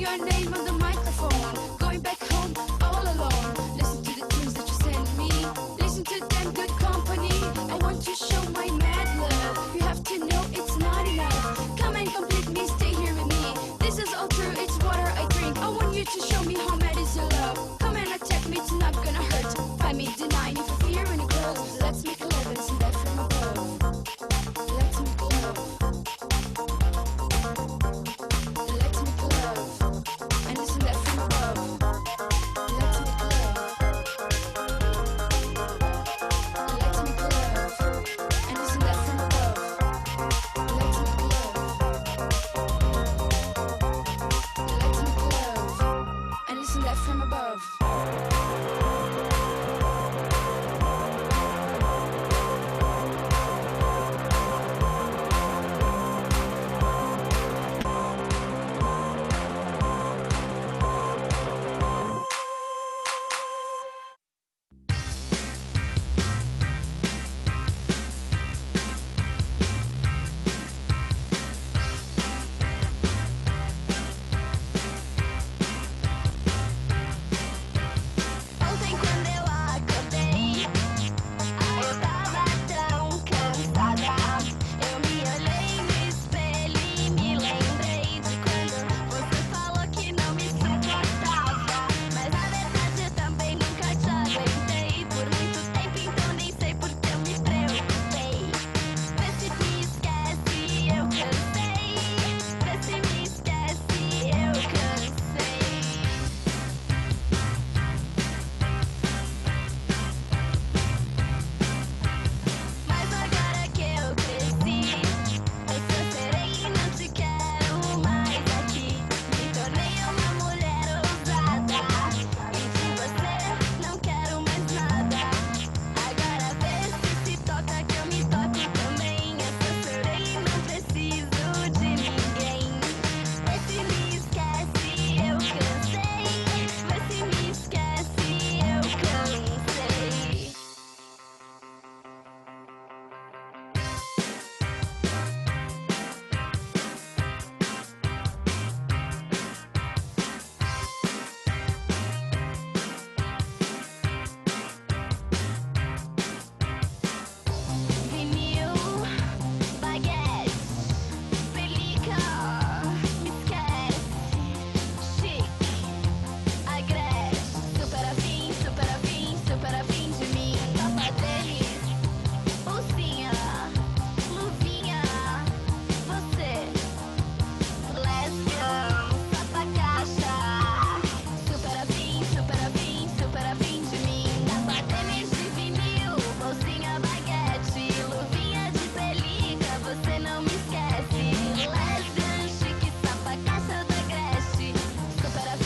your name on the microphone. Going back home all alone. Listen to the tunes that you send me. Listen to them, good company. I want to show my mad love. You have to know it's not enough. Come and complete me, stay here with me. This is all true, it's water I drink. I want you to show me how mad is your love. Come and attack me, it's not gonna hurt. Find me denying if you fear when it grows. Let's make love and see that from above. Let's make love. Let's make love. And listen that from above. Let's make love. Let's make love. And listen that from above. Let's make love. Let's make love. And listen that from above. Ontem quando eu acordei, eu tava tão cansada. Eu me olhei no espelho e me lembrei de quando você falou que não me suportava. Mas na verdade eu também nunca te aguentei por muito tempo, então nem sei por que eu me preocupei. Vê se me esquece, eu cansei. Vê se me esquece, eu cansei. Mas agora que eu cresci, eu sou serei e não te quero mais aqui. Me tornei uma mulher ousada e de você não quero mais nada. Agora vê se toca que eu me toco também. Eu sou serei e não preciso de ninguém. Vê se me esquece, eu cansei. Vê se me esquece, eu cansei. Vinil, baguete, pelica, me esquece, chique, agreste, super afim de mim, sapatênis, bolsinha, luvinha, você, lesbian, sapacaixa, super afim de mim, sapatênis de vinil, bolsinha, baguete, luvinha de pelica, você não me esquece, lesbian, chique, sapacaixa da Agreste, super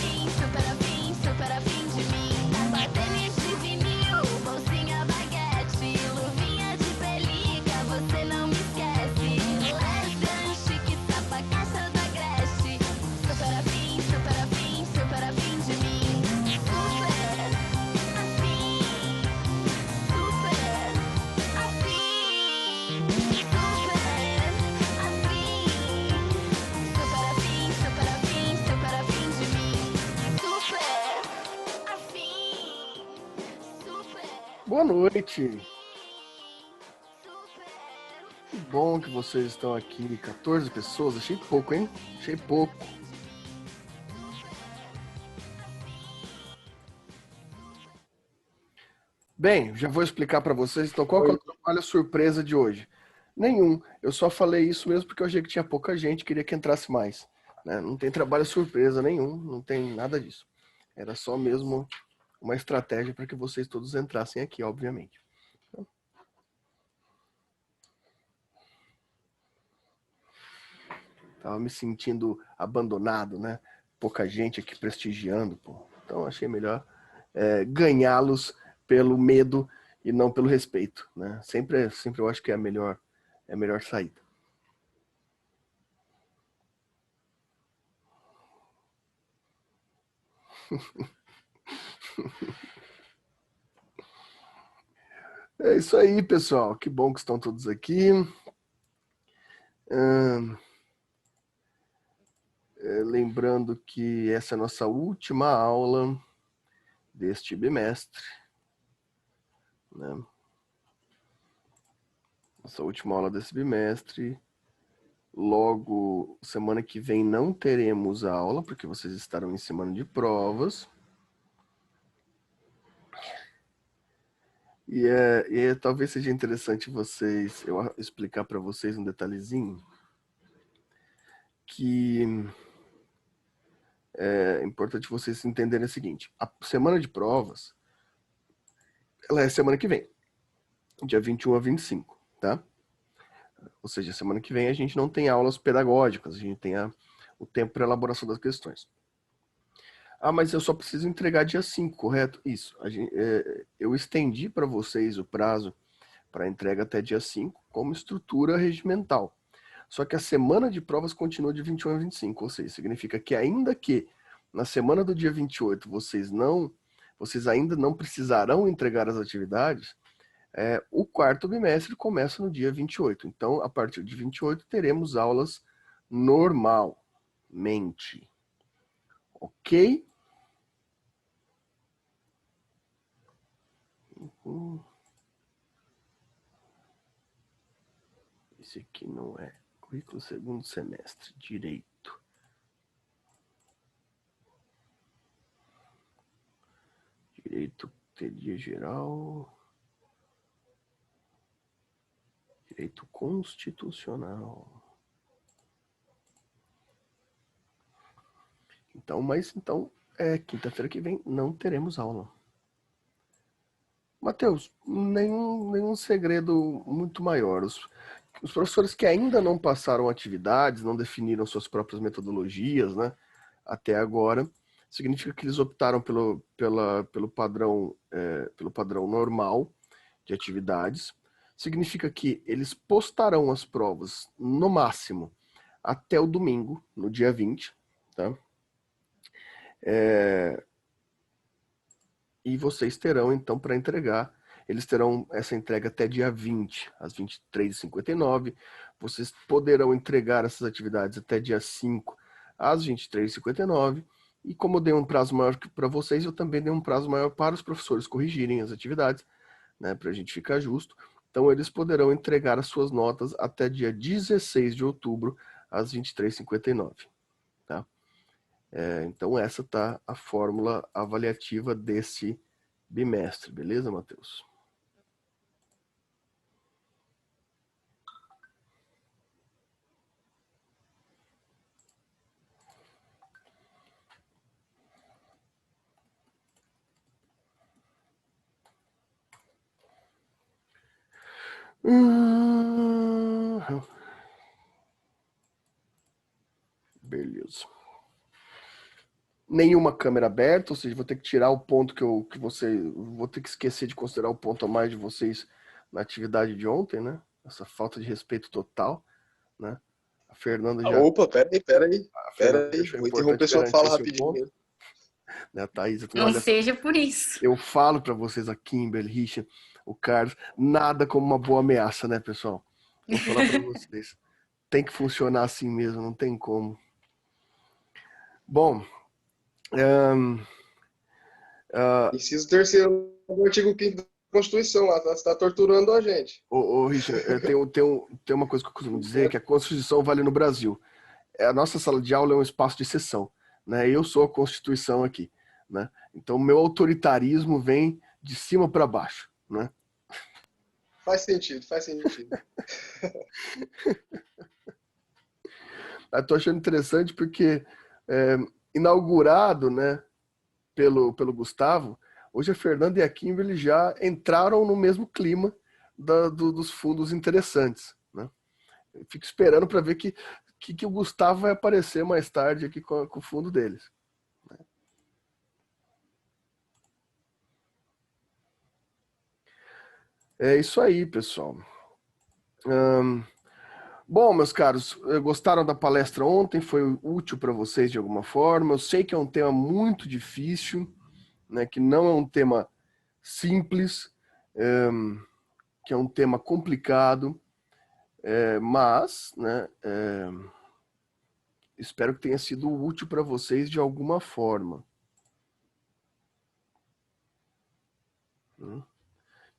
afim de mim, sapatênis de vinil, bolsinha, baguete, luvinha de pelica, você não me esquece, lesbian, chique, sapacaixa da Agreste, super afim de mim, super afim, super afim, super afim, super afim de mim, super afim, super, Boa noite. super. Que bom que vocês estão aqui. 14 pessoas. Achei pouco, hein? Achei pouco. Bem, já vou explicar para vocês. Então, qual que é o trabalho surpresa de hoje? Nenhum. Eu só falei isso mesmo porque eu achei que tinha pouca gente, queria que entrasse mais. Né? Não tem trabalho surpresa nenhum, não tem nada disso. Era só mesmo uma estratégia para que vocês todos entrassem aqui, obviamente. Tava me sentindo abandonado, né? Pouca gente aqui prestigiando, pô. Então achei melhor ganhá-los pelo medo e não pelo respeito, né? Sempre eu acho que é a melhor saída. É isso aí, pessoal. Que bom que estão todos aqui. lembrando que essa é a nossa última aula deste bimestre, né? Nossa última aula desse bimestre. Logo, semana que vem não teremos aula, porque vocês estarão em semana de provas. E talvez seja interessante eu explicar para vocês um detalhezinho que é importante vocês entenderem o seguinte: a semana de provas, ela é semana que vem, dia 21 a 25, tá? Ou seja, semana que vem a gente não tem aulas pedagógicas, a gente tem o tempo para elaboração das questões. Ah, mas eu só preciso entregar dia 5, correto? Isso. Eu estendi para vocês o prazo para entrega até dia 5 como estrutura regimental. Só que a semana de provas continua de 21 a 25, ou seja, significa que ainda que na semana do dia 28 vocês ainda não precisarão entregar as atividades, o quarto bimestre começa no dia 28. Então, a partir de 28 teremos aulas normalmente. Ok? Esse aqui não é currículo segundo semestre, direito. Direito, teoria geral. Direito constitucional. Então, quinta-feira que vem não teremos aula. Matheus, nenhum segredo muito maior. Os professores que ainda não passaram atividades, não definiram suas próprias metodologias, né, até agora, significa que eles optaram pelo padrão normal de atividades. Significa que eles postarão as provas, no máximo, até o domingo, no dia 20, tá? E vocês terão, então, para entregar, eles terão essa entrega até dia 20, às 23h59. Vocês poderão entregar essas atividades até dia 5, às 23h59. E como eu dei um prazo maior para vocês, eu também dei um prazo maior para os professores corrigirem as atividades, né, para a gente ficar justo. Então, eles poderão entregar as suas notas até dia 16 de outubro, às 23h59. Tá? Então, essa tá a fórmula avaliativa desse bimestre, beleza, Matheus? Beleza. Nenhuma câmera aberta, ou seja, vou ter que tirar o ponto vou ter que esquecer de considerar o ponto a mais de vocês na atividade de ontem, né? Essa falta de respeito total, né? A Fernanda já... Opa, peraí. A Fernanda deixou Vou importante interromper sua garantir fala esse rapidinho ponto. mesmo. Né, Thaís, Não seja por isso. Eu falo para vocês, a Kimberly, Richard, o Carlos, nada como uma boa ameaça, né, pessoal? Vou falar para vocês. Tem que funcionar assim mesmo, não tem como. Bom, Inciso terceiro do artigo 5º da Constituição, lá, você está torturando a gente. Richard, tem uma coisa que eu costumo dizer, que a Constituição vale no Brasil. A nossa sala de aula é um espaço de exceção, né? Eu sou a Constituição aqui, né? Então, meu autoritarismo vem de cima para baixo, né? Faz sentido. Eu tô achando interessante porque inaugurado, né, pelo Gustavo, hoje a Fernanda e a Kimberly já entraram no mesmo clima dos fundos interessantes, né? Eu fico esperando para ver que o Gustavo vai aparecer mais tarde aqui com o fundo deles. É isso aí, pessoal. Bom, meus caros, gostaram da palestra ontem? Foi útil para vocês de alguma forma? Eu sei que é um tema muito difícil, né, que não é um tema simples, que é um tema complicado, mas, né, Espero que tenha sido útil para vocês de alguma forma.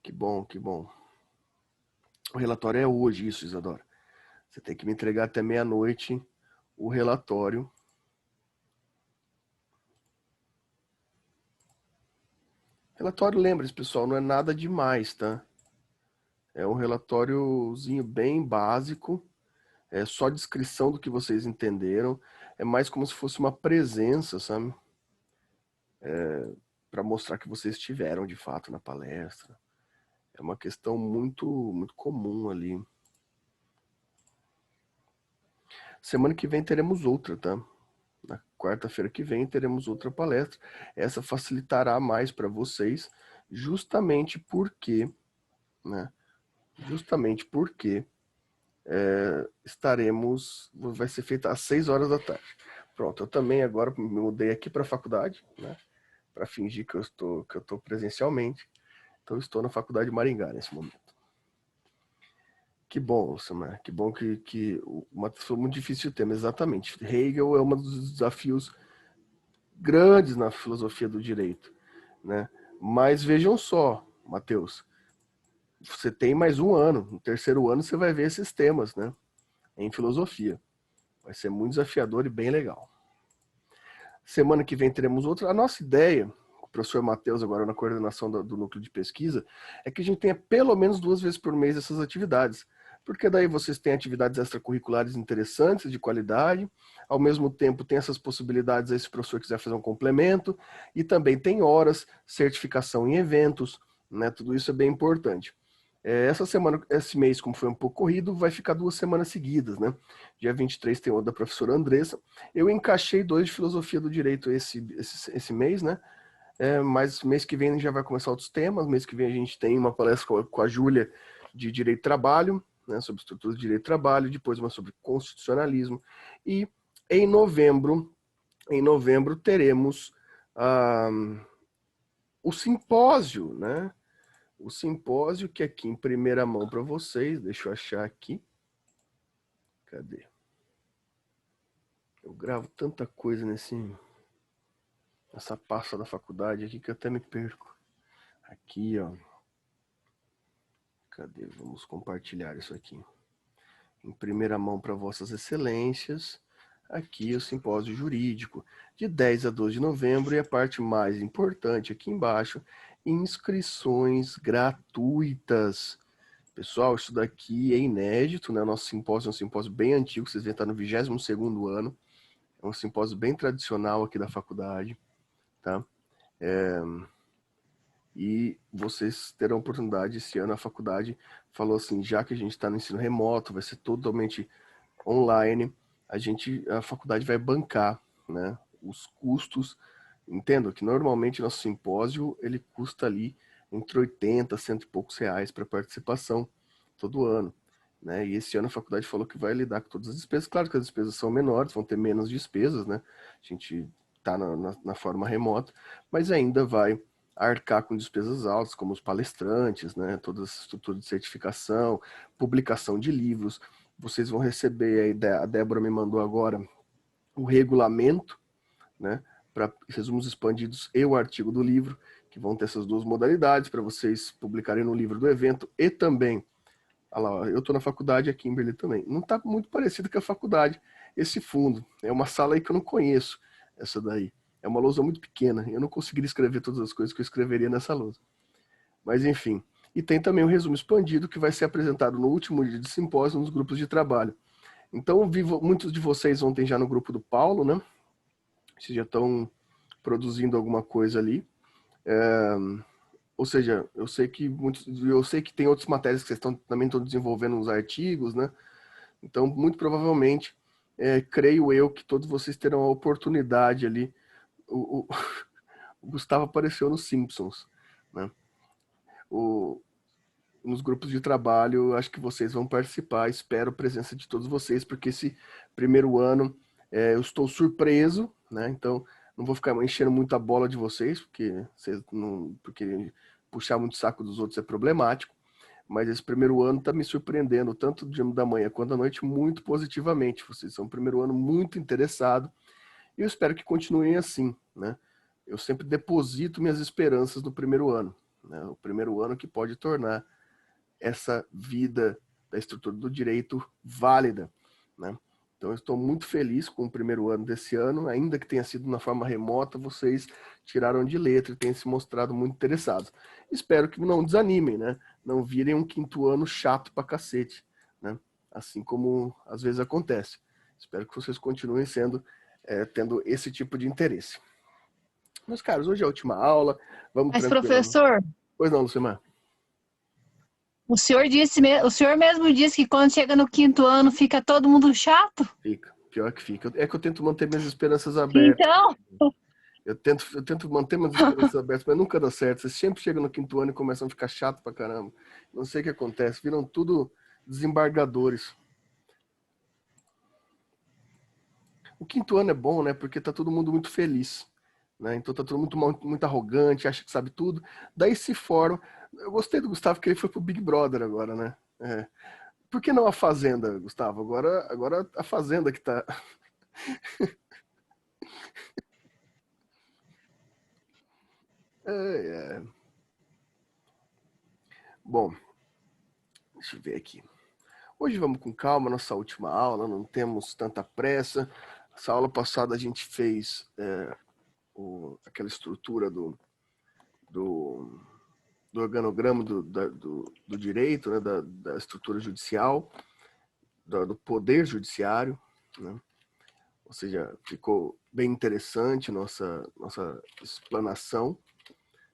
Que bom, que bom. O relatório é hoje, isso, Isadora. Você tem que me entregar até meia-noite o relatório. Relatório, lembre-se, pessoal, não é nada demais, tá? É um relatóriozinho bem básico. É só descrição do que vocês entenderam. É mais como se fosse uma presença, sabe? Para mostrar que vocês estiveram, de fato, na palestra. É uma questão muito, muito comum ali. Semana que vem teremos outra, tá? Na quarta-feira que vem teremos outra palestra. Essa facilitará mais para vocês, justamente porque, né? Justamente porque vai ser feita às 6 horas da tarde. Pronto, eu também agora me mudei aqui para a faculdade, né? Para fingir que eu estou presencialmente. Então, eu estou na faculdade de Maringá nesse momento. Que bom, Samar. Que bom que foi muito difícil o tema, exatamente. Hegel é um dos desafios grandes na filosofia do direito, né? Mas vejam só, Matheus, você tem mais um ano. No terceiro ano você vai ver esses temas, né? Em filosofia. Vai ser muito desafiador e bem legal. Semana que vem teremos outra. A nossa ideia, o professor Matheus, agora na coordenação do núcleo de pesquisa, é que a gente tenha pelo menos 2 vezes por mês essas atividades. Porque daí vocês têm atividades extracurriculares interessantes, de qualidade, ao mesmo tempo tem essas possibilidades aí se o professor quiser fazer um complemento, e também tem horas, certificação em eventos, né? Tudo isso é bem importante. Essa semana, esse mês, como foi um pouco corrido, vai ficar 2 semanas seguidas, né? Dia 23 tem outra da professora Andressa. Eu encaixei 2 de filosofia do direito esse mês, né? Mas mês que vem já vai começar outros temas. Mês que vem a gente tem uma palestra com a Júlia de direito do trabalho, né? Sobre estrutura de direito do trabalho, depois uma sobre constitucionalismo. E em novembro teremos o simpósio, né? O simpósio que aqui em primeira mão para vocês, deixa eu achar aqui. Cadê? Eu gravo tanta coisa nessa pasta da faculdade aqui que eu até me perco. Aqui, ó. Cadê? Vamos compartilhar isso aqui. Em primeira mão para vossas excelências. Aqui o simpósio jurídico, de 10 a 12 de novembro. E a parte mais importante aqui embaixo, inscrições gratuitas. Pessoal, isso daqui é inédito, né? Nosso simpósio é um simpósio bem antigo, vocês vêem, está no 22º ano. É um simpósio bem tradicional aqui da faculdade, tá? E vocês terão oportunidade esse ano. A faculdade falou assim, já que a gente está no ensino remoto, vai ser totalmente online, a faculdade vai bancar, né, os custos. Entendo que normalmente nosso simpósio ele custa ali entre 80 a 100 e poucos reais para participação todo ano, né? E esse ano a faculdade falou que vai lidar com todas as despesas. Claro que as despesas são menores, vão ter menos despesas, né? A gente está na forma remota, mas ainda vai arcar com despesas altas, como os palestrantes, né? Toda essa estrutura de certificação, publicação de livros. Vocês vão receber, a Débora me mandou agora, o regulamento, né? Para resumos expandidos e o artigo do livro, que vão ter essas 2 modalidades para vocês publicarem no livro do evento e também, olha lá, eu estou na faculdade, a Kimberly também. Não está muito parecido com a faculdade, esse fundo. É uma sala aí que eu não conheço, essa daí. É uma lousa muito pequena, eu não conseguiria escrever todas as coisas que eu escreveria nessa lousa. Mas enfim. E tem também o resumo expandido, que vai ser apresentado no último dia de simpósio nos grupos de trabalho. Então, muitos de vocês ontem já no grupo do Paulo, né? Vocês já estão produzindo alguma coisa ali. Ou seja, eu sei que tem outras matérias que vocês também estão desenvolvendo uns artigos, né? Então, muito provavelmente, creio eu que todos vocês terão a oportunidade ali. O Gustavo apareceu nos Simpsons, né? Nos grupos de trabalho, acho que vocês vão participar. Espero a presença de todos vocês, porque esse primeiro ano eu estou surpreso, né? Então, não vou ficar enchendo muito a bola de vocês, porque puxar muito o saco dos outros é problemático. mas esse primeiro ano está me surpreendendo, tanto da manhã quanto da noite, muito positivamente. Vocês são um primeiro ano muito interessado e eu espero que continuem assim, né? Eu sempre deposito minhas esperanças no primeiro ano, né? O primeiro ano que pode tornar essa vida da estrutura do direito válida, né? Então eu estou muito feliz com o primeiro ano desse ano, ainda que tenha sido na forma remota, vocês tiraram de letra e tenham se mostrado muito interessados. Espero que não desanimem, né? Não virem um quinto ano chato pra cacete, né? Assim como às vezes acontece. Espero que vocês continuem tendo esse tipo de interesse. Meus caros, hoje é a última aula, vamos Mas, tranquilo. professor, Pois não, Lucimar? o senhor mesmo disse que quando chega no quinto ano fica todo mundo chato? Fica, pior que fica. É que eu tento manter minhas esperanças abertas. Então, Eu tento manter minhas esperanças abertas, mas nunca dá certo. Vocês sempre chegam no quinto ano e começam a ficar chato pra caramba. Não sei o que acontece, viram tudo desembargadores. O quinto ano é bom, né? Porque tá todo mundo muito feliz, né? Então tá todo mundo muito arrogante, acha que sabe tudo. Daí se forma. Eu gostei do Gustavo que ele foi pro Big Brother agora, né? É. Por que não a Fazenda, Gustavo? Agora a Fazenda que tá. É. Bom, deixa eu ver aqui. Hoje vamos com calma, nossa última aula, não temos tanta pressa. Essa aula passada a gente fez aquela estrutura do organograma do direito, né, da estrutura judicial, do poder judiciário, né? Ou seja, ficou bem interessante nossa explanação.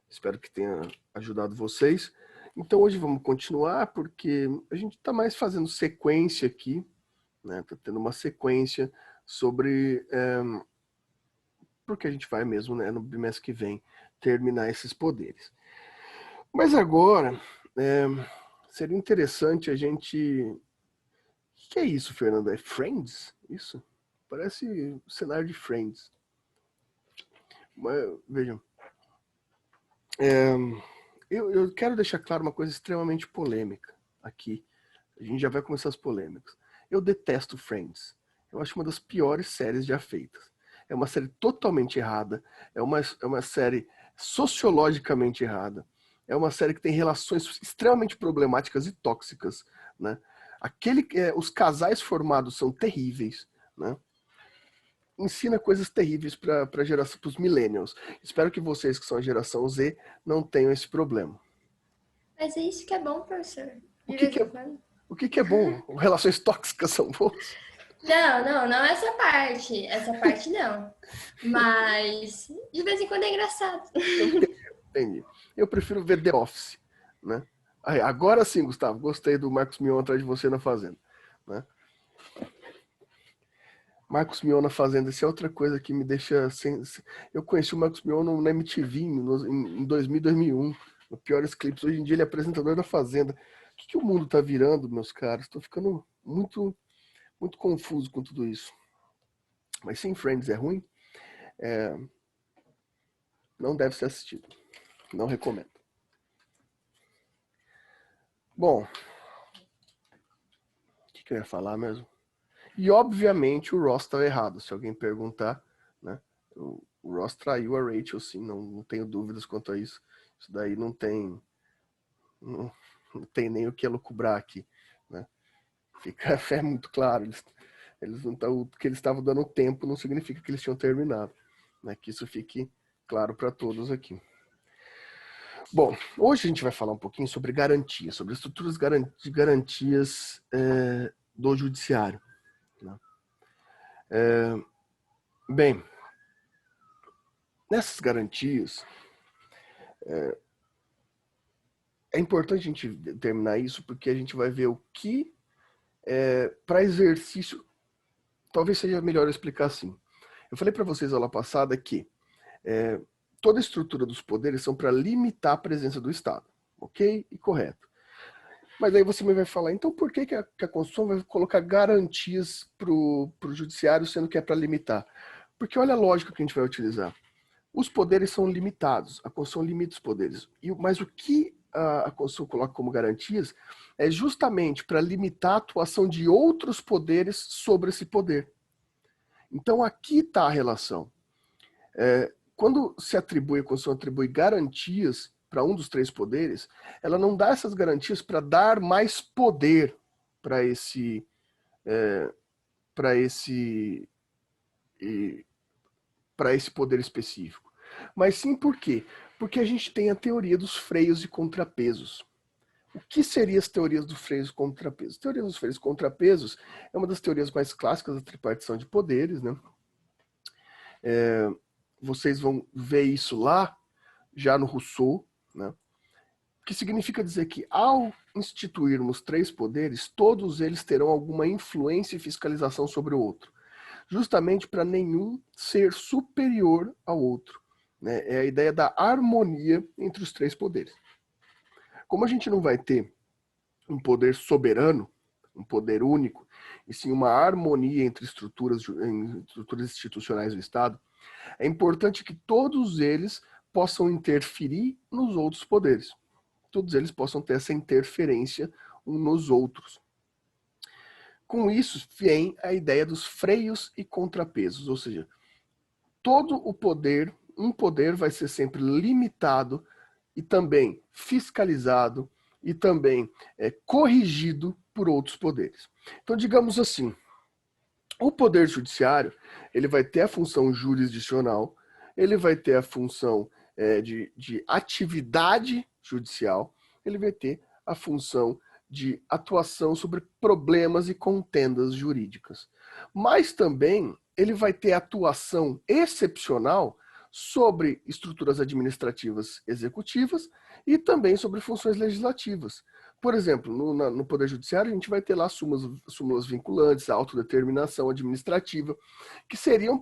Espero que tenha ajudado vocês. Então hoje vamos continuar, porque a gente está mais fazendo sequência aqui, né? Está tendo uma sequência sobre porque a gente vai mesmo, né, no bimestre que vem terminar esses poderes. Mas agora seria interessante a gente... O que é isso, Fernando? É Friends? Isso? Parece o cenário de Friends. Mas, vejam. Eu quero deixar claro uma coisa extremamente polêmica aqui. A gente já vai começar as polêmicas. Eu detesto Friends. Eu acho uma das piores séries já feitas. É uma série totalmente errada. É uma série sociologicamente errada. É uma série que tem relações extremamente problemáticas e tóxicas, né? Os casais formados são terríveis, né? Ensina coisas terríveis para os millennials. Espero que vocês, que são a geração Z, não tenham esse problema. Mas é isso que é bom, professor. O que é bom? Relações tóxicas são boas? Não essa parte. Essa parte não. Mas de vez em quando é engraçado. Entendi. Eu prefiro ver The Office, né? Agora sim, Gustavo, gostei do Marcos Mion atrás de você na Fazenda, né? Marcos Mion na Fazenda, isso é outra coisa que me deixa sem... Eu conheci o Marcos Mion na MTV em 2000, 2001, no Piores Clipes. Hoje em dia ele é apresentador da Fazenda. O que o mundo tá virando, meus caros? Estou ficando muito, muito confuso com tudo isso. Mas sim, Friends é ruim. Não deve ser assistido. Não recomendo. Bom, o que eu ia falar mesmo? E, obviamente, o Ross estava errado, se alguém perguntar, né? O Ross traiu a Rachel, sim, não tenho dúvidas quanto a isso. Isso daí não tem nem o que elucubrar aqui, né? É muito claro. Eles não tão, que eles estavam dando tempo não significa que eles tinham terminado, né? Que isso fique claro para todos aqui. Bom, hoje a gente vai falar um pouquinho sobre garantias, sobre estruturas de garantias do judiciário. Bem, nessas garantias, é importante a gente determinar isso, porque a gente vai ver o que, para exercício, talvez seja melhor eu explicar assim. Eu falei para vocês na aula passada que toda a estrutura dos poderes são para limitar a presença do Estado, ok? E correto. Mas aí você me vai falar, então por que a Constituição vai colocar garantias para o judiciário, sendo que é para limitar? Porque olha a lógica que a gente vai utilizar. Os poderes são limitados, a Constituição limita os poderes. Mas o que a Constituição coloca como garantias é justamente para limitar a atuação de outros poderes sobre esse poder. Então, aqui está a relação. Quando se atribui, a Constituição atribui garantias para um dos três poderes, ela não dá essas garantias para dar mais poder para esse poder específico. Mas sim por quê? Porque a gente tem a teoria dos freios e contrapesos. O que seriam as teorias dos freios e contrapesos? A teoria dos freios e contrapesos é uma das teorias mais clássicas da tripartição de poderes, né? Vocês vão ver isso lá, já no Rousseau, né? Que significa dizer que, ao instituirmos três poderes, todos eles terão alguma influência e fiscalização sobre o outro, justamente para nenhum ser superior ao outro, né? É a ideia da harmonia entre os três poderes. Como a gente não vai ter um poder soberano, um poder único, e sim uma harmonia entre estruturas institucionais do Estado, é importante que todos eles possam interferir nos outros poderes. Todos eles possam ter essa interferência uns nos outros. Com isso, vem a ideia dos freios e contrapesos, ou seja, todo o poder, um poder vai ser sempre limitado e também fiscalizado e também corrigido por outros poderes. Então, digamos assim, o poder judiciário, ele vai ter a função jurisdicional, ele vai ter a função de atividade judicial, ele vai ter a função de atuação sobre problemas e contendas jurídicas. Mas também ele vai ter atuação excepcional sobre estruturas administrativas executivas e também sobre funções legislativas. Por exemplo, no Poder Judiciário, a gente vai ter lá súmulas vinculantes, a autodeterminação administrativa, que seriam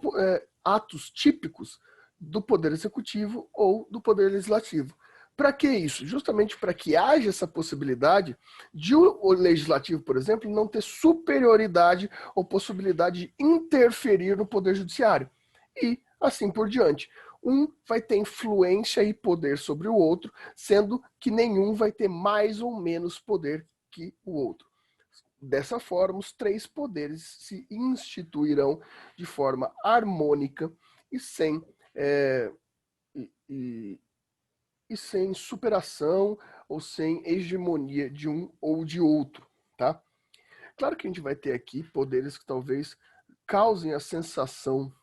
atos típicos do Poder Executivo ou do Poder Legislativo. Para que isso? Justamente para que haja essa possibilidade de o Legislativo, por exemplo, não ter superioridade ou possibilidade de interferir no Poder Judiciário. E assim por diante. Um vai ter influência e poder sobre o outro, sendo que nenhum vai ter mais ou menos poder que o outro. Dessa forma, os três poderes se instituirão de forma harmônica e sem sem superação ou sem hegemonia de um ou de outro, tá? Claro que a gente vai ter aqui poderes que talvez causem a sensação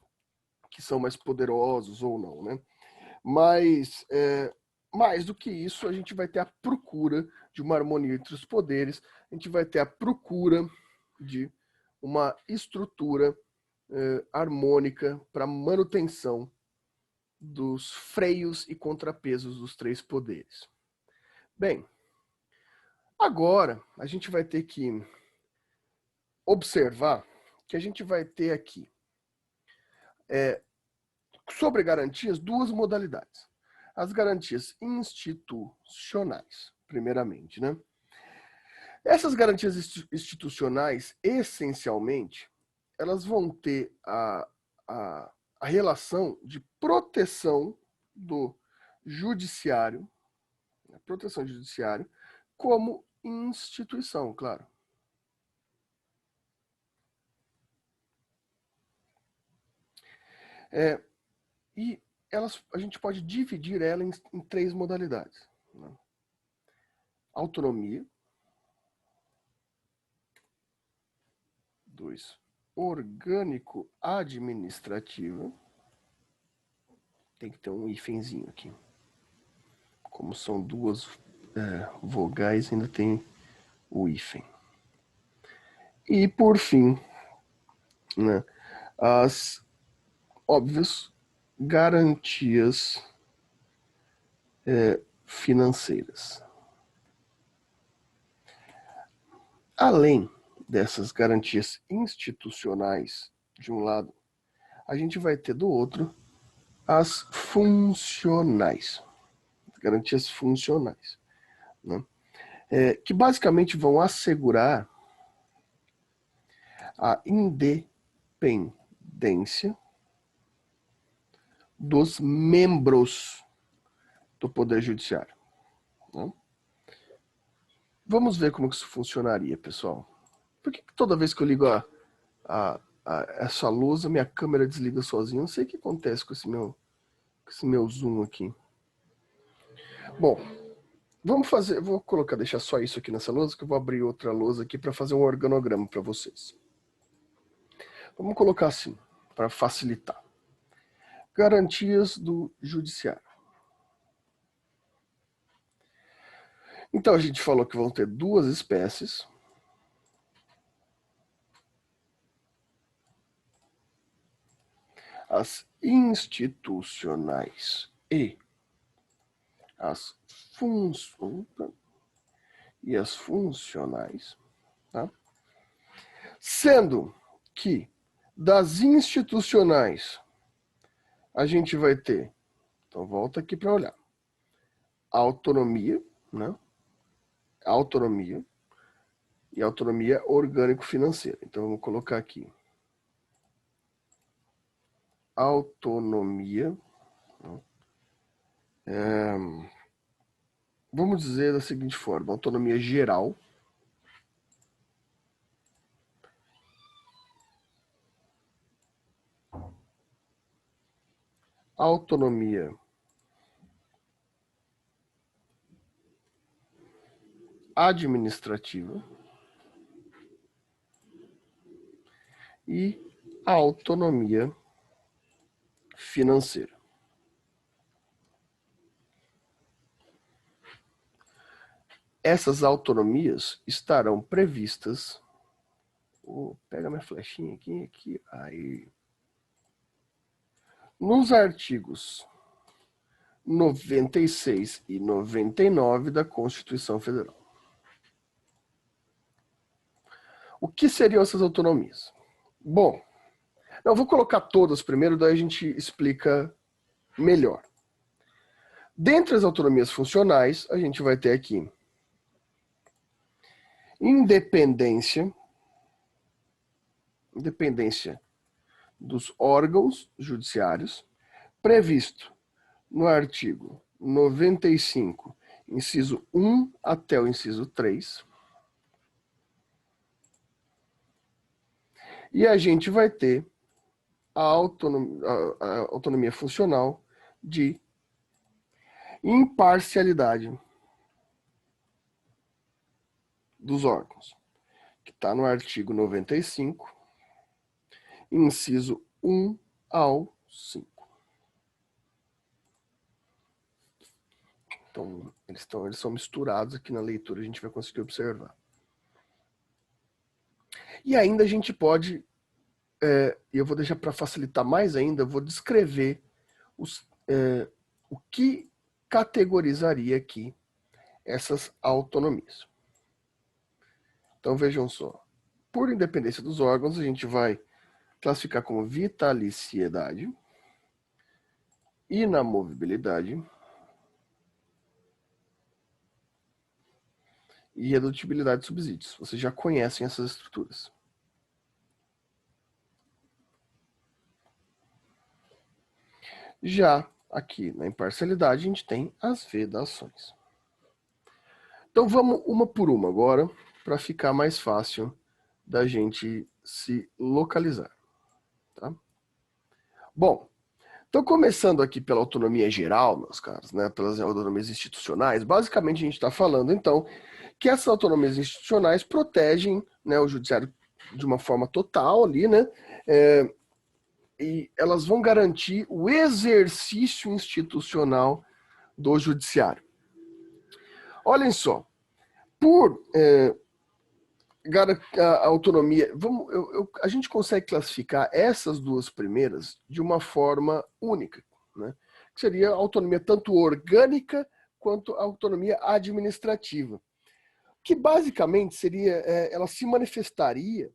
que são mais poderosos ou não, né? Mas, mais do que isso, a gente vai ter a procura de uma harmonia entre os poderes, a gente vai ter a procura de uma estrutura harmônica para manutenção dos freios e contrapesos dos três poderes. Bem, agora a gente vai ter que observar que a gente vai ter aqui sobre garantias, duas modalidades. As garantias institucionais, primeiramente, né? Essas garantias institucionais, essencialmente, elas vão ter a relação de proteção do judiciário, proteção do judiciário, como instituição, claro. E a gente pode dividir ela em três modalidades, né? Autonomia. 2. Orgânico-administrativa. Tem que ter um hífenzinho aqui. Como são duas vogais, ainda tem o hífen. E, por fim, né, as óbvias garantias financeiras. Além dessas garantias institucionais, de um lado, a gente vai ter do outro as funcionais, garantias funcionais, né? Que basicamente vão assegurar a independência dos membros do Poder Judiciário, né? Vamos ver como que isso funcionaria, pessoal. Por que toda vez que eu ligo essa luz, a minha câmera desliga sozinha? Não sei o que acontece com esse meu zoom aqui. Bom, vamos fazer, vou deixar só isso aqui nessa lousa, que eu vou abrir outra lousa aqui para fazer um organograma para vocês. Vamos colocar assim, para facilitar. Garantias do judiciário. Então a gente falou que vão ter duas espécies. As institucionais e as funcionais, tá? Sendo que das institucionais a gente vai ter, então volta aqui para olhar, autonomia, né? Autonomia e autonomia orgânico-financeira. Então vamos colocar aqui autonomia, vamos dizer da seguinte forma, autonomia geral, autonomia administrativa e autonomia financeira. Essas autonomias estarão previstas. Pega minha flechinha aqui, aí. Nos artigos 96 e 99 da Constituição Federal. O que seriam essas autonomias? Bom, eu vou colocar todas primeiro, daí a gente explica melhor. Dentre as autonomias funcionais, a gente vai ter aqui independência dos órgãos judiciários, previsto no artigo 95, inciso 1 até o inciso 3. E a gente vai ter a autonomia funcional de imparcialidade dos órgãos, que está no artigo 95, inciso 1 ao 5. Então, eles são misturados aqui na leitura, a gente vai conseguir observar. E ainda a gente pode, e eu vou deixar para facilitar mais ainda, eu vou descrever o que categorizaria aqui essas autonomias. Então vejam só, por independência dos órgãos, a gente vai classificar como vitaliciedade, inamovibilidade e redutibilidade de subsídios. Vocês já conhecem essas estruturas. Já aqui na imparcialidade, a gente tem as vedações. Então vamos uma por uma agora, para ficar mais fácil da gente se localizar. Tá? Bom, então começando aqui pela autonomia geral, meus caros, né, pelas autonomias institucionais, basicamente a gente está falando, então, que essas autonomias institucionais protegem, né, o judiciário de uma forma total ali, né, e elas vão garantir o exercício institucional do judiciário. Olhem só, por a autonomia, a gente consegue classificar essas duas primeiras de uma forma única, né? Que seria a autonomia tanto orgânica quanto a autonomia administrativa, que basicamente seria, ela se manifestaria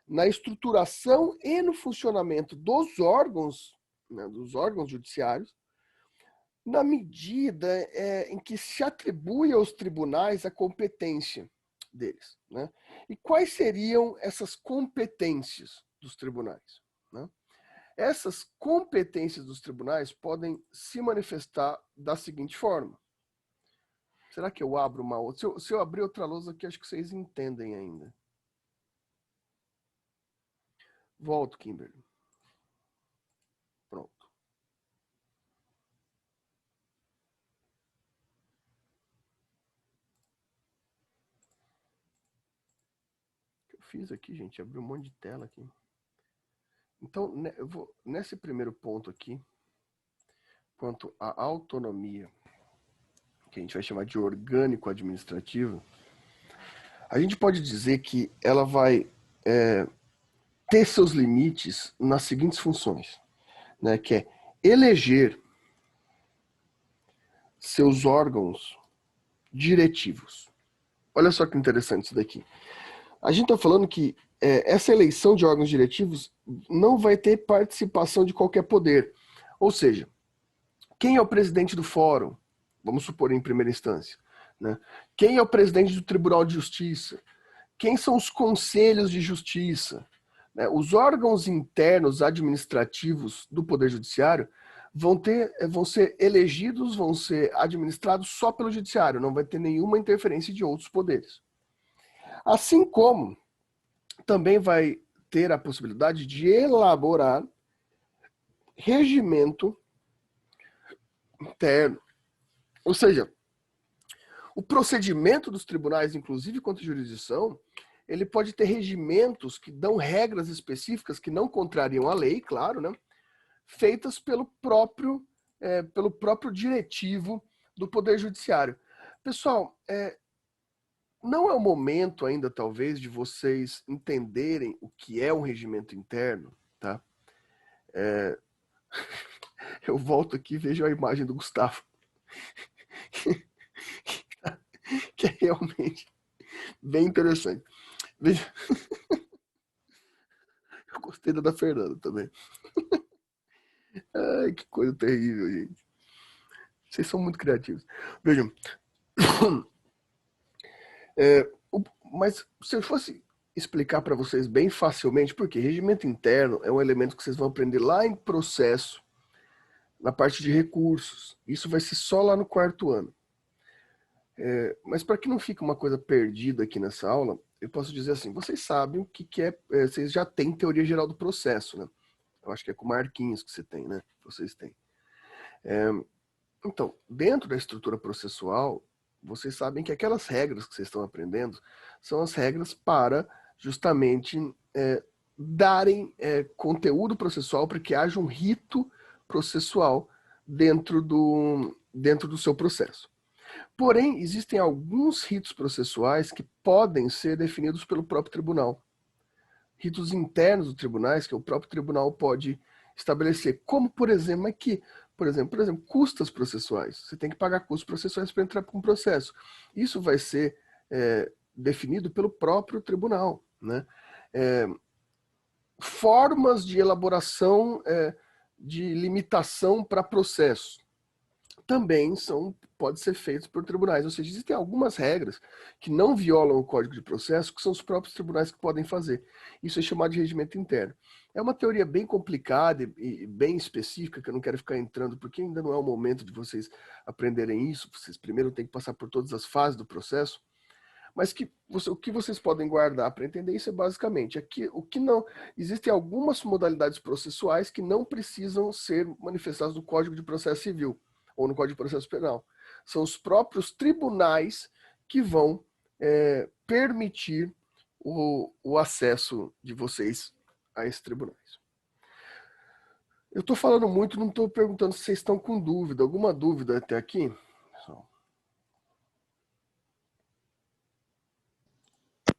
na estruturação e no funcionamento dos órgãos, né, dos órgãos judiciários, na medida em que se atribui aos tribunais a competência deles, né? E quais seriam essas competências dos tribunais, né? Essas competências dos tribunais podem se manifestar da seguinte forma. Será que eu abro uma outra? Se eu abrir outra lousa aqui, acho que vocês entendem ainda. Volto, Kimberly. Pronto. O que eu fiz aqui, gente? Abri um monte de tela aqui. Então, eu vou, nesse primeiro ponto aqui, quanto à autonomia, que a gente vai chamar de orgânico administrativo, a gente pode dizer que ela vai ter seus limites nas seguintes funções, né, que é eleger seus órgãos diretivos. Olha só que interessante isso daqui. A gente está falando que essa eleição de órgãos diretivos não vai ter participação de qualquer poder. Ou seja, quem é o presidente do fórum? Vamos supor em primeira instância. Né? Quem é o presidente do Tribunal de Justiça? Quem são os conselhos de justiça? Né? Os órgãos internos administrativos do Poder Judiciário vão ser elegidos, vão ser administrados só pelo Judiciário, não vai ter nenhuma interferência de outros poderes. Assim como também vai ter a possibilidade de elaborar regimento interno. Ou seja, o procedimento dos tribunais, inclusive quanto à jurisdição, ele pode ter regimentos que dão regras específicas que não contrariam a lei, claro, né? Feitas pelo próprio diretivo do Poder Judiciário. Pessoal, não é o momento ainda, talvez, de vocês entenderem o que é um regimento interno, tá? Eu volto aqui e vejo a imagem do Gustavo. Que é realmente bem interessante. Veja. Eu gostei da Fernanda também. Ai, que coisa terrível, gente. Vocês são muito criativos. Vejam. Mas se eu fosse explicar para vocês bem facilmente, porque regimento interno é um elemento que vocês vão aprender lá em processo, na parte de recursos. Isso vai ser só lá no 4º ano. Mas para que não fique uma coisa perdida aqui nessa aula, eu posso dizer assim, vocês sabem o que é, vocês já têm teoria geral do processo, né? Eu acho que é com Marquinhos que você tem, né? Vocês têm. Então, dentro da estrutura processual, vocês sabem que aquelas regras que vocês estão aprendendo são as regras para justamente darem conteúdo processual para que haja um rito processual dentro do seu processo. Porém, existem alguns ritos processuais que podem ser definidos pelo próprio tribunal. Ritos internos dos tribunais que o próprio tribunal pode estabelecer, como, por exemplo, aqui, por exemplo, custas processuais. Você tem que pagar custos processuais para entrar com um processo. Isso vai ser definido pelo próprio tribunal, né? Formas de elaboração de limitação para processo também pode ser feitos por tribunais. Ou seja, existem algumas regras que não violam o Código de Processo, que são os próprios tribunais que podem fazer. Isso é chamado de regimento interno. É uma teoria bem complicada e bem específica, que eu não quero ficar entrando, porque ainda não é o momento de vocês aprenderem isso. Vocês primeiro têm que passar por todas as fases do processo. Mas o que vocês podem guardar para entender isso é basicamente o que não. Existem algumas modalidades processuais que não precisam ser manifestadas no Código de Processo Civil ou no Código de Processo Penal. São os próprios tribunais que vão permitir o acesso de vocês a esses tribunais. Eu estou falando muito, não estou perguntando se vocês estão com dúvida. Alguma dúvida até aqui?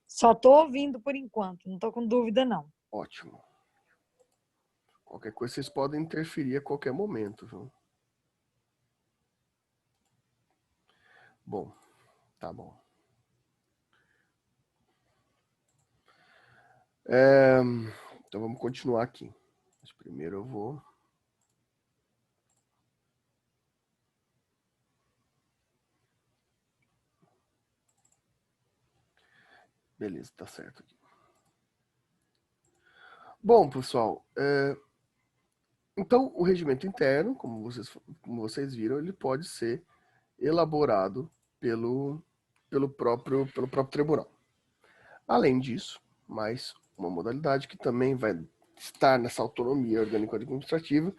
Só estou ouvindo por enquanto, não estou com dúvida não. Ótimo. Qualquer coisa vocês podem interferir a qualquer momento, viu? Bom, tá bom. Então vamos continuar aqui. Mas primeiro eu vou... Beleza, tá certo aqui. Bom, pessoal, então o regimento interno, como vocês viram, ele pode ser elaborado pelo próprio tribunal. Além disso, mais uma modalidade que também vai estar nessa autonomia orgânico-administrativa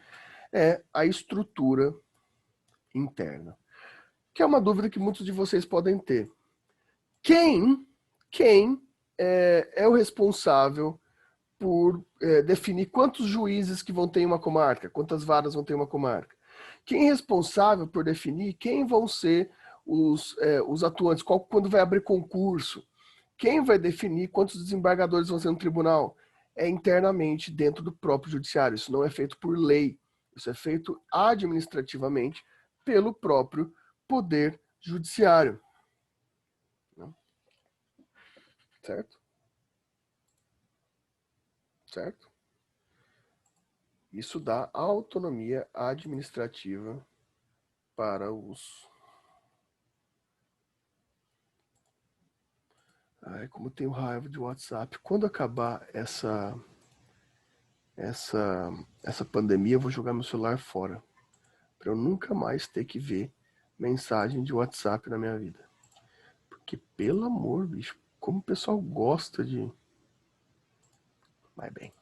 é a estrutura interna, que é uma dúvida que muitos de vocês podem ter. Quem é o responsável por definir quantos juízes que vão ter em uma comarca, quantas varas vão ter em uma comarca? Quem é responsável por definir quem vão ser os atuantes, quando vai abrir concurso? Quem vai definir quantos desembargadores vão ser no tribunal? É internamente dentro do próprio judiciário. Isso não é feito por lei. Isso é feito administrativamente pelo próprio poder judiciário. Certo? Certo? Isso dá autonomia administrativa para os... Ai, como eu tenho raiva de WhatsApp. Quando acabar essa pandemia, eu vou jogar meu celular fora. Para eu nunca mais ter que ver mensagem de WhatsApp na minha vida. Porque, pelo amor, bicho, como o pessoal gosta de... Mas bem.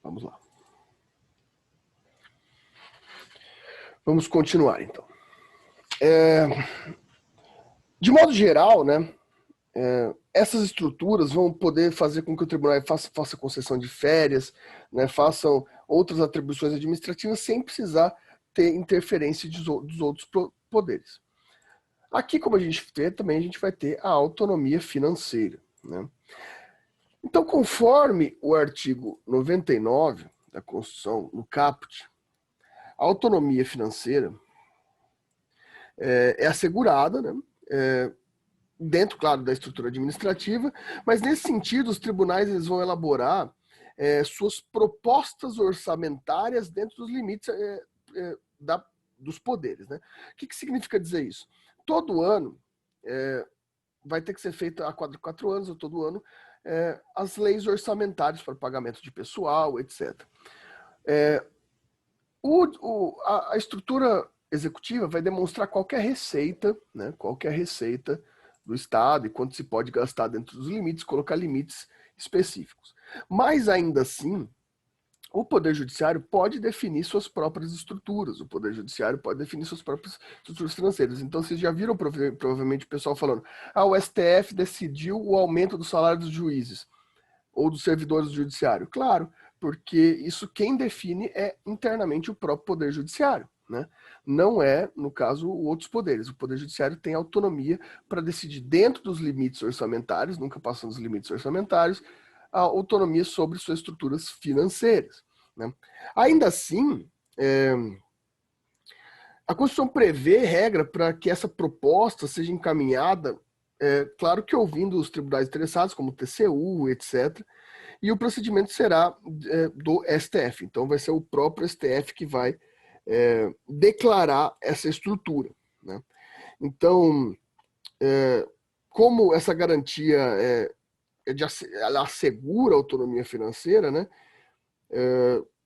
Vamos lá. Vamos continuar, então. De modo geral, né, essas estruturas vão poder fazer com que o tribunal faça concessão de férias, né, façam outras atribuições administrativas sem precisar ter interferência dos outros poderes. Aqui, como a gente vê, também a gente vai ter a autonomia financeira, né? Então, conforme o artigo 99 da Constituição, no caput, a autonomia financeira é assegurada, né? Dentro, claro, da estrutura administrativa, mas nesse sentido os tribunais eles vão elaborar suas propostas orçamentárias dentro dos limites dos poderes, né? O que significa dizer isso? Todo ano vai ter que ser feito a 4 anos, ou todo ano, as leis orçamentárias para pagamento de pessoal, etc. A estrutura executiva vai demonstrar qualquer receita, né, qualquer receita do Estado e quanto se pode gastar dentro dos limites, colocar limites específicos. Mas ainda assim, o Poder Judiciário pode definir suas próprias estruturas, o Poder Judiciário pode definir suas próprias estruturas financeiras. Então vocês já viram provavelmente o pessoal falando, o STF decidiu o aumento do salário dos juízes ou dos servidores do Judiciário. Claro, porque isso quem define é internamente o próprio Poder Judiciário, né? Não é, no caso, outros poderes. O Poder Judiciário tem autonomia para decidir dentro dos limites orçamentários, nunca passando dos limites orçamentários, a autonomia sobre suas estruturas financeiras, né? Ainda assim, a Constituição prevê regra para que essa proposta seja encaminhada, claro que ouvindo os tribunais interessados, como o TCU, etc., e o procedimento será do STF. Então, vai ser o próprio STF que vai declarar essa estrutura, né? Então, como essa garantia ela assegura a autonomia financeira, né?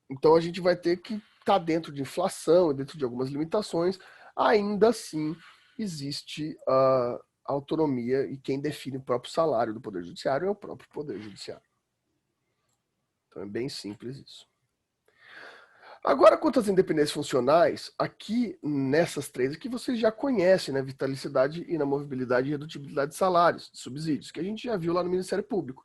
Então, a gente vai ter que estar dentro de inflação, dentro de algumas limitações. Ainda assim, existe a autonomia e quem define o próprio salário do Poder Judiciário é o próprio Poder Judiciário. Então é bem simples isso. Agora, quanto às independências funcionais, aqui nessas 3 aqui vocês já conhecem, né? Vitalicidade, inamovibilidade e redutibilidade de salários, de subsídios, que a gente já viu lá no Ministério Público.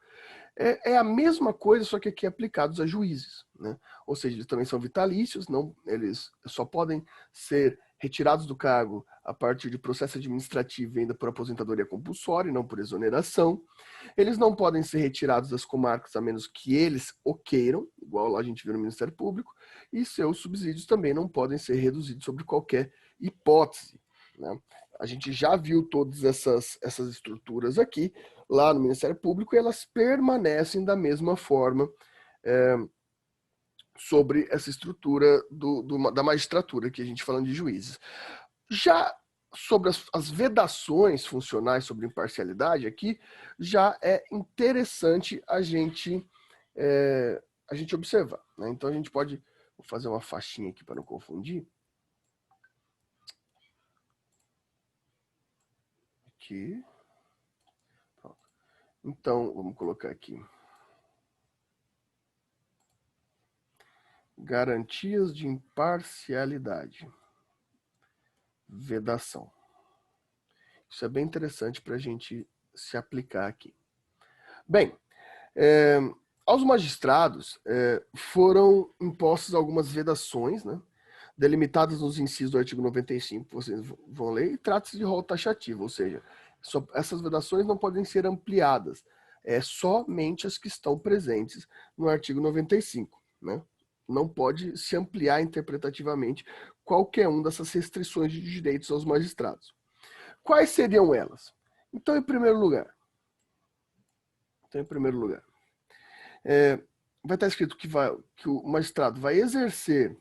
É a mesma coisa, só que aqui aplicados a juízes, né? Ou seja, eles também são vitalícios, eles só podem ser retirados do cargo a partir de processo administrativo ainda por aposentadoria compulsória, não por exoneração. Eles não podem ser retirados das comarcas a menos que eles o queiram, igual lá a gente viu no Ministério Público, e seus subsídios também não podem ser reduzidos sobre qualquer hipótese, né? A gente já viu todas essas estruturas aqui, lá no Ministério Público, e elas permanecem da mesma forma sobre essa estrutura da magistratura, que a gente falando de juízes. Já sobre as vedações funcionais sobre imparcialidade, aqui já é interessante a gente observar, né? Então a gente pode... Vou fazer uma faixinha aqui para não confundir. aqui. Pronto. Então, vamos colocar aqui. Garantias de imparcialidade. Vedação. Isso é bem interessante para a gente se aplicar aqui. Bem, aos magistrados foram impostas algumas vedações, né, delimitadas nos incisos do artigo 95, que vocês vão ler, e trata-se de rol taxativo, ou seja, essas vedações não podem ser ampliadas, somente as que estão presentes no artigo 95, né? Não pode se ampliar interpretativamente qualquer uma dessas restrições de direitos aos magistrados. Quais seriam elas? Então, em primeiro lugar, vai estar escrito que o magistrado vai exercer,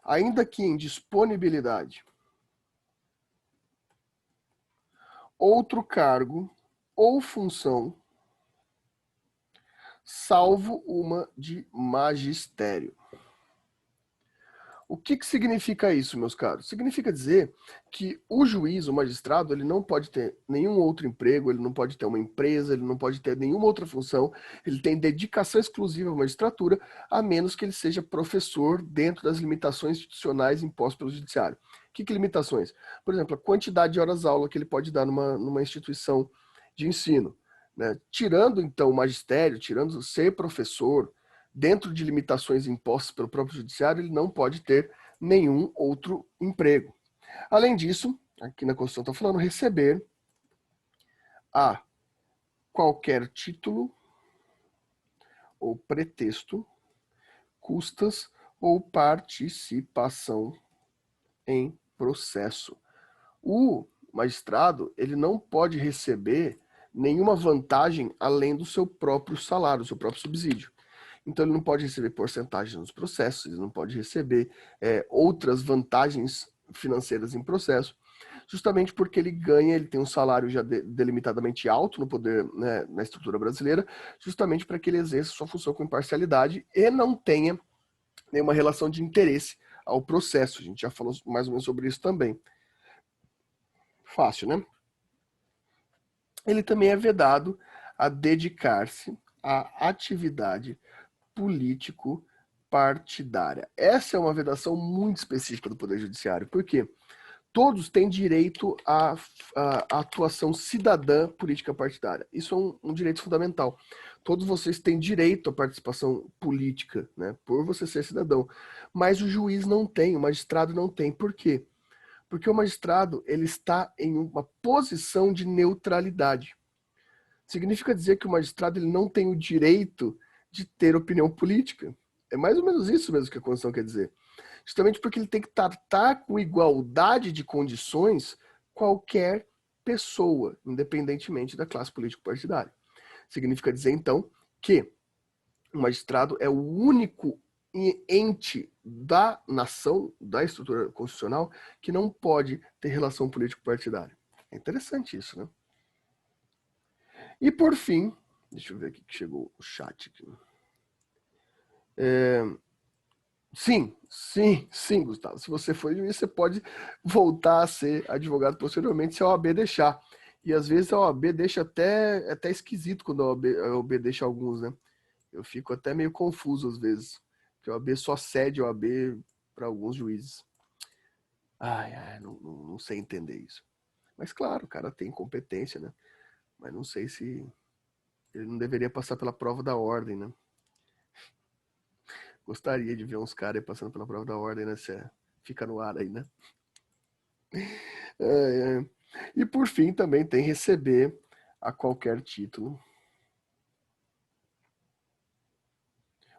ainda que em disponibilidade, outro cargo ou função, salvo uma de magistério. O que significa isso, meus caros? Significa dizer que o juiz, o magistrado, ele não pode ter nenhum outro emprego, ele não pode ter uma empresa, ele não pode ter nenhuma outra função, ele tem dedicação exclusiva à magistratura, a menos que ele seja professor dentro das limitações institucionais impostas pelo judiciário. Que limitações? Por exemplo, a quantidade de horas-aula que ele pode dar numa instituição de ensino, né? Tirando, então, o magistério, tirando ser professor, dentro de limitações impostas pelo próprio judiciário, ele não pode ter nenhum outro emprego. Além disso, aqui na Constituição está falando, receber a qualquer título ou pretexto, custas ou participação em processo. O magistrado, ele não pode receber nenhuma vantagem além do seu próprio salário, do seu próprio subsídio. Então, ele não pode receber porcentagem nos processos, ele não pode receber outras vantagens financeiras em processo, justamente porque ele tem um salário já delimitadamente alto no poder, né, na estrutura brasileira, justamente para que ele exerça sua função com imparcialidade e não tenha nenhuma relação de interesse ao processo. A gente já falou mais ou menos sobre isso também. Fácil, né? Ele também é vedado a dedicar-se à atividade político-partidária. Essa é uma vedação muito específica do Poder Judiciário. Por quê? Todos têm direito à atuação cidadã política partidária. Isso é um direito fundamental. Todos vocês têm direito à participação política, né, por você ser cidadão. Mas o juiz não tem, o magistrado não tem. Por quê? Porque o magistrado, ele está em uma posição de neutralidade. Significa dizer que o magistrado, ele não tem o direito de ter opinião política. É mais ou menos isso mesmo que a Constituição quer dizer. Justamente porque ele tem que tratar com igualdade de condições qualquer pessoa, independentemente da classe político-partidária. Significa dizer, então, que o magistrado é o único ente da nação, da estrutura constitucional, que não pode ter relação político-partidária. É interessante isso, né? E por fim, deixa eu ver aqui que chegou o chat aqui. Sim, Gustavo. Se você for juiz, você pode voltar a ser advogado posteriormente se a OAB deixar. E às vezes a OAB deixa até esquisito quando a OAB deixa alguns, né? Eu fico até meio confuso às vezes. Porque a OAB só cede a OAB para alguns juízes. Não sei entender isso. Mas claro, o cara tem competência, né? Mas não sei se ele não deveria passar pela prova da ordem, né? Gostaria de ver uns caras aí passando pela prova da ordem, né? Fica no ar aí, né? E por fim também tem receber a qualquer título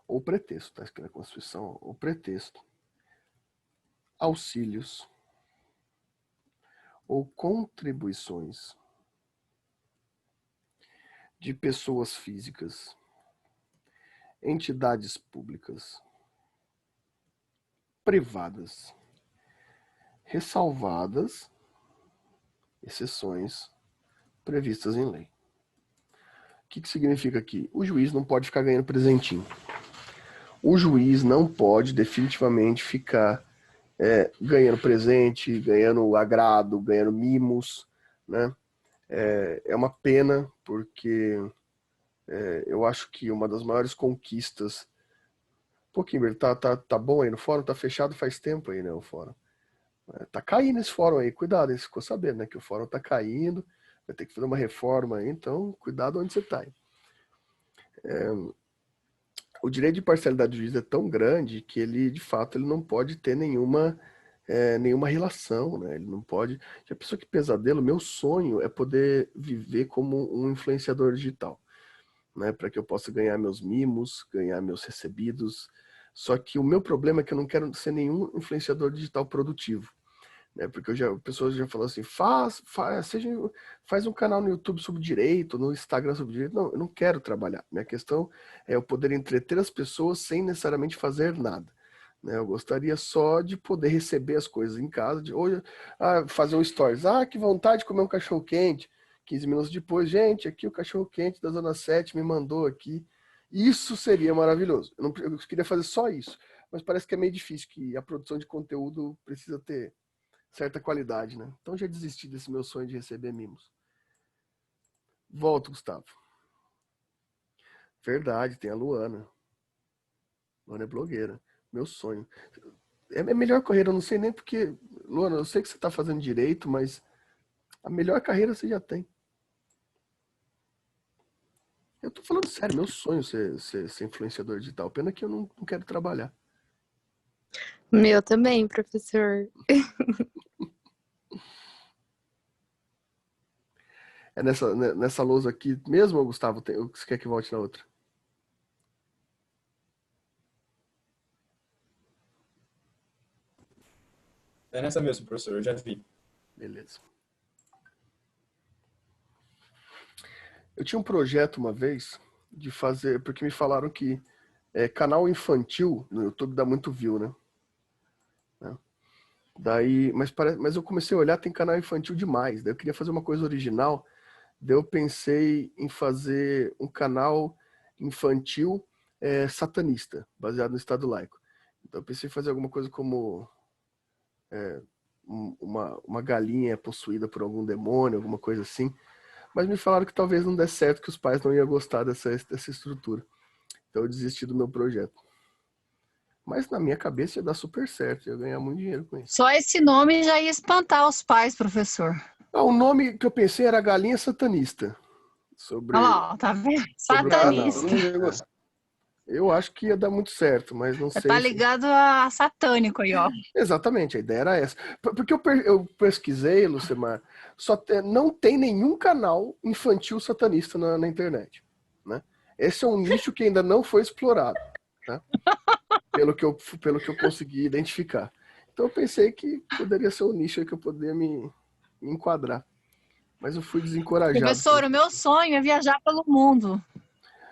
ou pretexto, tá escrito na Constituição, ou pretexto, auxílios ou contribuições de pessoas físicas, entidades públicas, privadas, ressalvadas exceções previstas em lei. O que significa aqui? O juiz não pode ficar ganhando presentinho. O juiz não pode definitivamente ficar ganhando presente, ganhando agrado, ganhando mimos, né? É uma pena, porque eu acho que uma das maiores conquistas... Pô, Kimberly, tá bom aí no fórum? Tá fechado faz tempo aí, né, o fórum. Tá caindo esse fórum aí, cuidado, você ficou sabendo, né, que o fórum tá caindo, vai ter que fazer uma reforma aí, então cuidado onde você tá aí. O direito de parcialidade do juiz é tão grande que ele, de fato, ele não pode ter nenhuma relação, né? Ele não pode... Já pensou que pesadelo? Meu sonho é poder viver como um influenciador digital, né? Para que eu possa ganhar meus mimos, ganhar meus recebidos. Só que o meu problema é que eu não quero ser nenhum influenciador digital produtivo, né? Porque pessoas já falaram assim, faz um canal no YouTube sobre direito, no Instagram sobre direito. Não, eu não quero trabalhar. Minha questão é eu poder entreter as pessoas sem necessariamente fazer nada, né? Eu gostaria só de poder receber as coisas em casa, hoje fazer um stories. Que vontade de comer um cachorro quente. 15 minutos depois, gente, aqui o cachorro quente da Zona 7 me mandou aqui. Isso seria maravilhoso. Eu queria fazer só isso, mas parece que é meio difícil, que a produção de conteúdo precisa ter certa qualidade, né? Então já desisti desse meu sonho de receber mimos. Volto, Gustavo. Verdade, tem a Luana. Luana é blogueira. Meu sonho. É a melhor carreira, eu não sei nem porque... Luana, eu sei que você está fazendo direito, mas a melhor carreira você já tem. Eu tô falando sério, meu sonho é ser influenciador digital. Pena que eu não quero trabalhar. Meu também, professor. É nessa lousa aqui mesmo, Gustavo? Você quer que volte na outra? É nessa mesmo, professor, eu já vi. Beleza. Eu tinha um projeto uma vez de fazer, porque me falaram que canal infantil no YouTube dá muito view, né? Daí, mas eu comecei a olhar, tem canal infantil demais. Daí eu queria fazer uma coisa original. Daí eu pensei em fazer um canal infantil satanista, baseado no Estado laico. Então eu pensei em fazer alguma coisa como uma galinha possuída por algum demônio, alguma coisa assim. Mas me falaram que talvez não desse certo, que os pais não iam gostar dessa estrutura. Então eu desisti do meu projeto. Mas na minha cabeça ia dar super certo, ia ganhar muito dinheiro com isso. Só esse nome já ia espantar os pais, professor. O nome que eu pensei era Galinha Satanista. Olha lá, tá vendo? Satanista. Eu acho que ia dar muito certo, mas não sei. Tá ligado a satânico aí, ó. Exatamente, a ideia era essa. Porque eu pesquisei, Lucemar, não tem nenhum canal infantil satanista na internet, né? Esse é um nicho que ainda não foi explorado, né? Pelo que eu consegui identificar. Então eu pensei que poderia ser um nicho aí que eu poderia me enquadrar. Mas eu fui desencorajado. Professor, o meu sonho é viajar pelo mundo.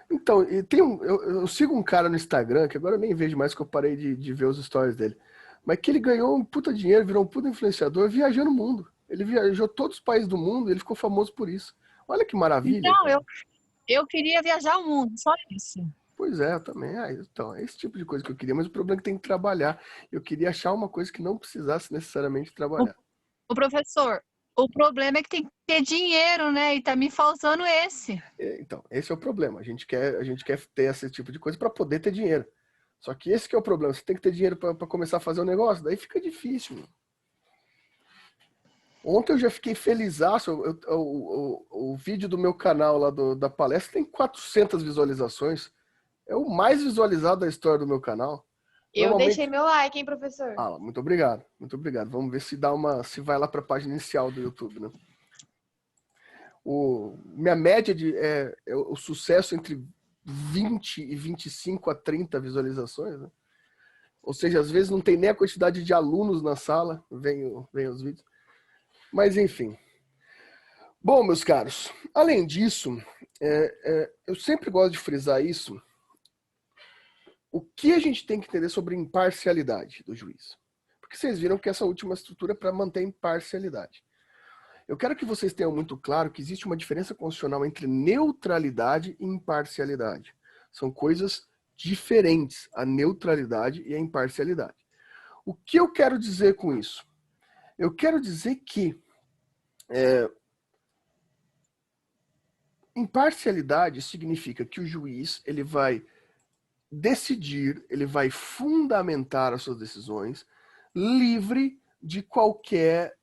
Então, eu sigo um cara no Instagram, que agora eu nem vejo mais, que eu parei de ver os stories dele. Mas que ele ganhou um puta dinheiro, virou um puta influenciador, viajando o mundo. Ele viajou todos os países do mundo e ele ficou famoso por isso. Olha que maravilha. Então, eu queria viajar o mundo, só isso. Pois é, eu também. Então, é esse tipo de coisa que eu queria, mas o problema é que tem que trabalhar. Eu queria achar uma coisa que não precisasse necessariamente trabalhar. O professor, o problema é que tem que ter dinheiro, né? E tá me faltando esse. Então, esse é o problema. A gente quer ter esse tipo de coisa para poder ter dinheiro. Só que esse que é o problema. Você tem que ter dinheiro para começar a fazer um negócio, daí fica difícil. Ontem eu já fiquei felizaço. O vídeo do meu canal lá da palestra tem 400 visualizações. É o mais visualizado da história do meu canal. Eu deixei meu like, hein, professor? Muito obrigado. Muito obrigado. Vamos ver se vai lá para a página inicial do YouTube, né? Minha média é o sucesso entre 20 e 25 a 30 visualizações, né? Ou seja, às vezes não tem nem a quantidade de alunos na sala, vem os vídeos. Mas, enfim. Bom, meus caros, além disso, eu sempre gosto de frisar isso. O que a gente tem que entender sobre imparcialidade do juiz? Porque vocês viram que essa última estrutura é para manter a imparcialidade. Eu quero que vocês tenham muito claro que existe uma diferença constitucional entre neutralidade e imparcialidade. São coisas diferentes, a neutralidade e a imparcialidade. O que eu quero dizer com isso? Eu quero dizer que Imparcialidade significa que o juiz ele vai decidir, ele vai fundamentar as suas decisões livre de qualquer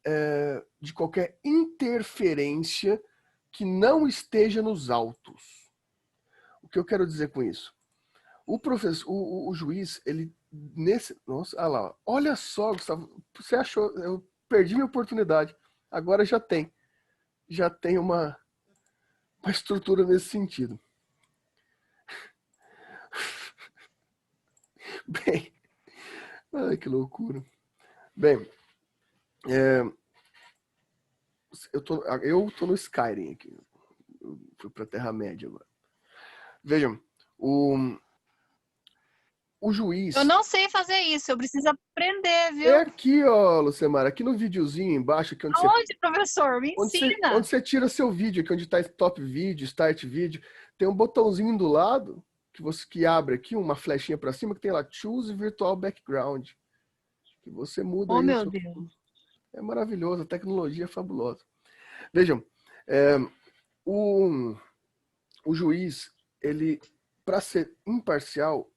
interferência que não esteja nos autos. O que eu quero dizer com isso? O juiz, ele nossa, olha lá, olha só, Gustavo, você achou, eu perdi minha oportunidade, agora já tem uma estrutura nesse sentido. Bem, ai, que loucura. Bem, eu tô no Skyrim aqui. Eu fui pra Terra-média agora. Vejam, o juiz... Eu não sei fazer isso, eu preciso aprender, viu? É aqui, ó, Lucemara, aqui no videozinho embaixo. Aqui onde, professor? Me ensina. Onde você tira seu vídeo, aqui onde tá Top Vídeo, Start Vídeo, tem um botãozinho do lado que abre aqui, uma flechinha para cima, que tem lá Choose Virtual Background. Que você muda. Oh, meu Deus. É maravilhoso, a tecnologia é fabulosa. Vejam, o juiz, ele, para ser imparcial,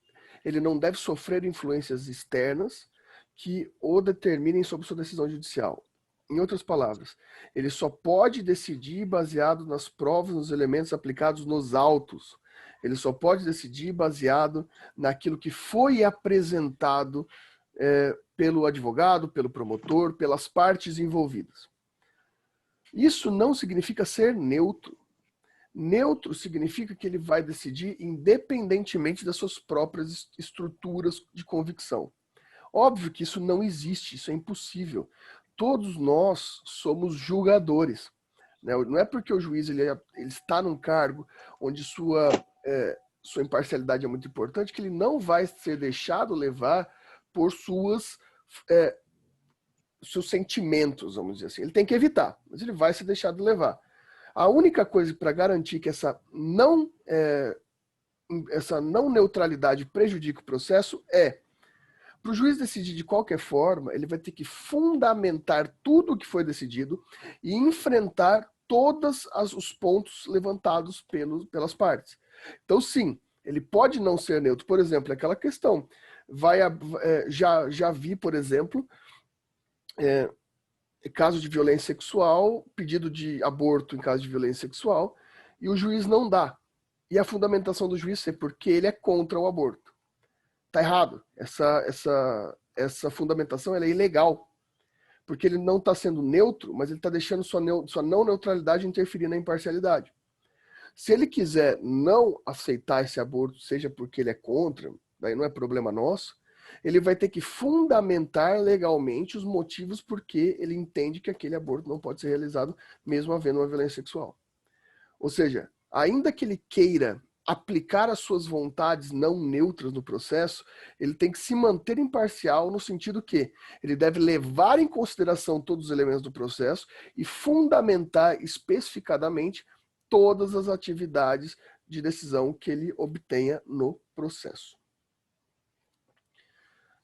ele não deve sofrer influências externas que o determinem sobre sua decisão judicial. Em outras palavras, ele só pode decidir baseado nas provas, nos elementos aplicados nos autos. Ele só pode decidir baseado naquilo que foi apresentado pelo advogado, pelo promotor, pelas partes envolvidas. Isso não significa ser neutro. Neutro significa que ele vai decidir independentemente das suas próprias estruturas de convicção. Óbvio que isso não existe, isso é impossível. Todos nós somos julgadores. Não é porque o juiz ele está num cargo onde sua imparcialidade é muito importante que ele não vai ser deixado levar por seus sentimentos, vamos dizer assim. Ele tem que evitar, mas ele vai ser deixado levar. A única coisa para garantir que essa não neutralidade prejudique o processo para o juiz decidir de qualquer forma, ele vai ter que fundamentar tudo o que foi decidido e enfrentar todos os pontos levantados pelas partes. Então, sim, ele pode não ser neutro. Por exemplo, aquela questão. Já vi, por exemplo, caso de violência sexual, pedido de aborto em caso de violência sexual, e o juiz não dá. E a fundamentação do juiz é porque ele é contra o aborto. Tá errado. Essa fundamentação ela é ilegal. Porque ele não está sendo neutro, mas ele está deixando sua não neutralidade interferir na imparcialidade. Se ele quiser não aceitar esse aborto, seja porque ele é contra, daí não é problema nosso, ele vai ter que fundamentar legalmente os motivos porque ele entende que aquele aborto não pode ser realizado mesmo havendo uma violência sexual. Ou seja, ainda que ele queira aplicar as suas vontades não neutras no processo, ele tem que se manter imparcial no sentido que ele deve levar em consideração todos os elementos do processo e fundamentar especificadamente todas as atividades de decisão que ele obtenha no processo.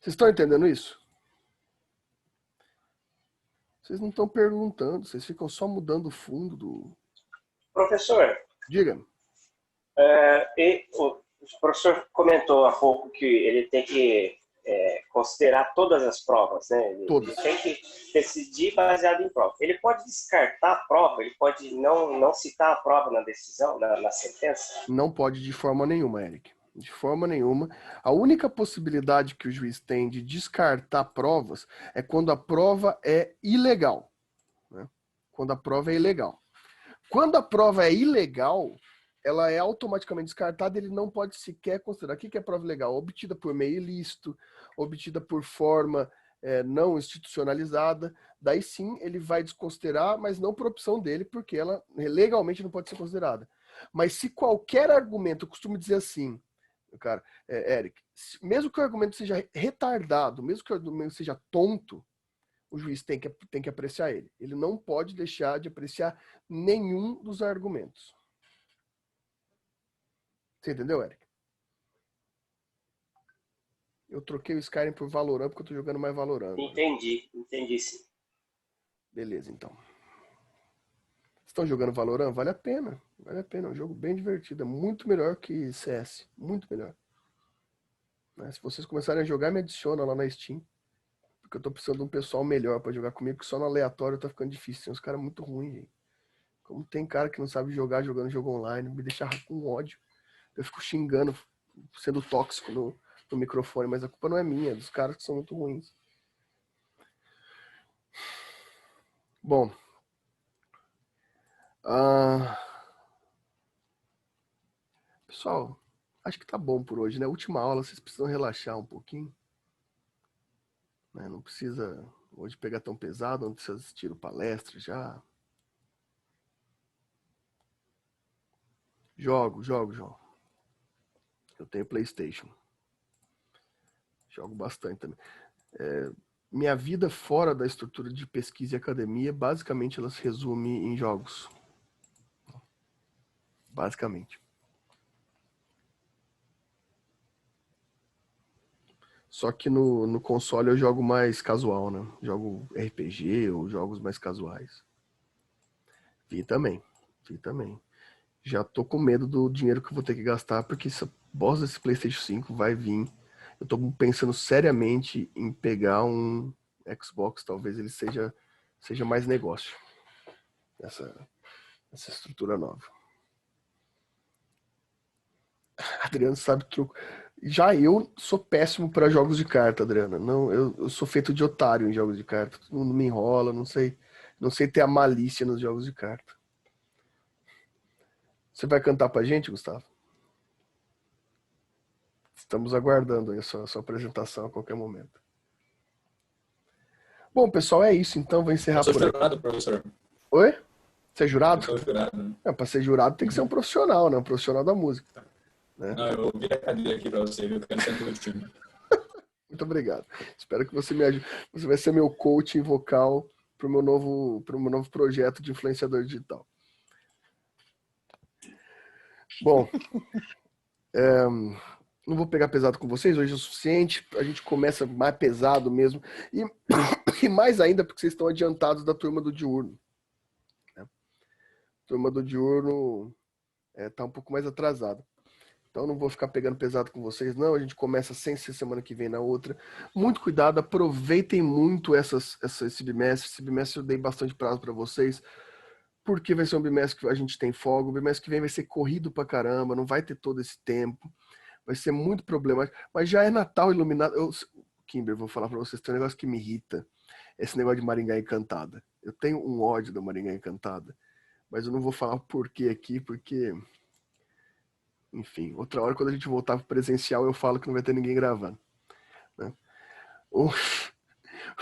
Vocês estão entendendo isso? Vocês não estão perguntando, vocês ficam só mudando o fundo do... Professor. Diga. O professor comentou há pouco que ele tem que considerar todas as provas, né? Ele tem que decidir baseado em prova. Ele pode descartar a prova, ele pode não citar a prova na decisão, na sentença? Não pode de forma nenhuma, Eric. De forma nenhuma. A única possibilidade que o juiz tem de descartar provas é quando a prova é ilegal. Né? Quando a prova é ilegal. Quando a prova é ilegal, ela é automaticamente descartada, ele não pode sequer considerar. O que é prova ilegal? Obtida por meio ilícito, obtida por forma não institucionalizada. Daí sim, ele vai desconsiderar, mas não por opção dele, porque ela legalmente não pode ser considerada. Mas se qualquer argumento, eu costumo dizer assim, cara, Eric, mesmo que o argumento seja retardado, mesmo que o argumento seja tonto, o juiz tem que apreciar ele. Ele não pode deixar de apreciar nenhum dos argumentos. Você entendeu, Eric? Eu troquei o Skyrim por Valorant porque eu tô jogando mais Valorant. Entendi sim. Beleza, então. estão jogando Valorant? Vale a pena. Vale a pena. É um jogo bem divertido. É muito melhor que CS. Muito melhor. Se vocês começarem a jogar, me adiciona lá na Steam. Porque eu tô precisando de um pessoal melhor pra jogar comigo, porque só no aleatório tá ficando difícil. Tem uns caras muito ruins, gente. Como tem cara que não sabe jogar jogando jogo online, me deixa com ódio. Eu fico xingando, sendo tóxico no microfone, mas a culpa não é minha, é dos caras que são muito ruins. Bom. Pessoal, acho que tá bom por hoje, né? Última aula, vocês precisam relaxar um pouquinho. Não precisa hoje pegar tão pesado, não precisa assistir palestra já. Jogo. Eu tenho PlayStation. Jogo bastante também. Minha vida fora da estrutura de pesquisa e academia, basicamente ela se resume em jogos. Basicamente. Só que no console eu jogo mais casual, né? Jogo RPG ou jogos mais casuais. Vi também. Já tô com medo do dinheiro que eu vou ter que gastar, porque essa bosta desse PlayStation 5 vai vir. Eu tô pensando seriamente em pegar um Xbox, talvez ele seja mais negócio. Essa estrutura nova. Adriano sabe que já eu sou péssimo para jogos de carta, Adriana. Não, eu sou feito de otário em jogos de carta. Todo mundo me enrola, não sei ter a malícia nos jogos de carta. Você vai cantar pra gente, Gustavo? Estamos aguardando aí a sua apresentação a qualquer momento. Bom, pessoal, é isso. Então, vou encerrar por aqui. Eu sou jurado, professor. Oi? Você é jurado? Eu sou jurado. Para ser jurado tem que ser um profissional, né? Um profissional da música. Né? Não, eu viro a cadeira aqui para você, viu? Cantando no time. Muito obrigado. Espero que você me ajude. Você vai ser meu coaching vocal para o meu novo projeto de influenciador digital. Bom, não vou pegar pesado com vocês, hoje é o suficiente. A gente começa mais pesado mesmo. E mais ainda porque vocês estão adiantados da turma do diurno. Né? A turma do diurno está um pouco mais atrasada. Então não vou ficar pegando pesado com vocês, não. A gente começa sem ser semana que vem na outra. Muito cuidado, aproveitem muito esse bimestre. Esse bimestre eu dei bastante prazo para vocês, porque vai ser um bimestre que a gente tem folga. O bimestre que vem vai ser corrido pra caramba, não vai ter todo esse tempo. Vai ser muito problemático. Mas já é Natal iluminado. Kimber, vou falar para vocês, tem um negócio que me irrita. Esse negócio de Maringá Encantada. Eu tenho um ódio da Maringá Encantada, mas eu não vou falar o porquê aqui, porque... Enfim, outra hora, quando a gente voltar pro presencial, eu falo que não vai ter ninguém gravando. Né?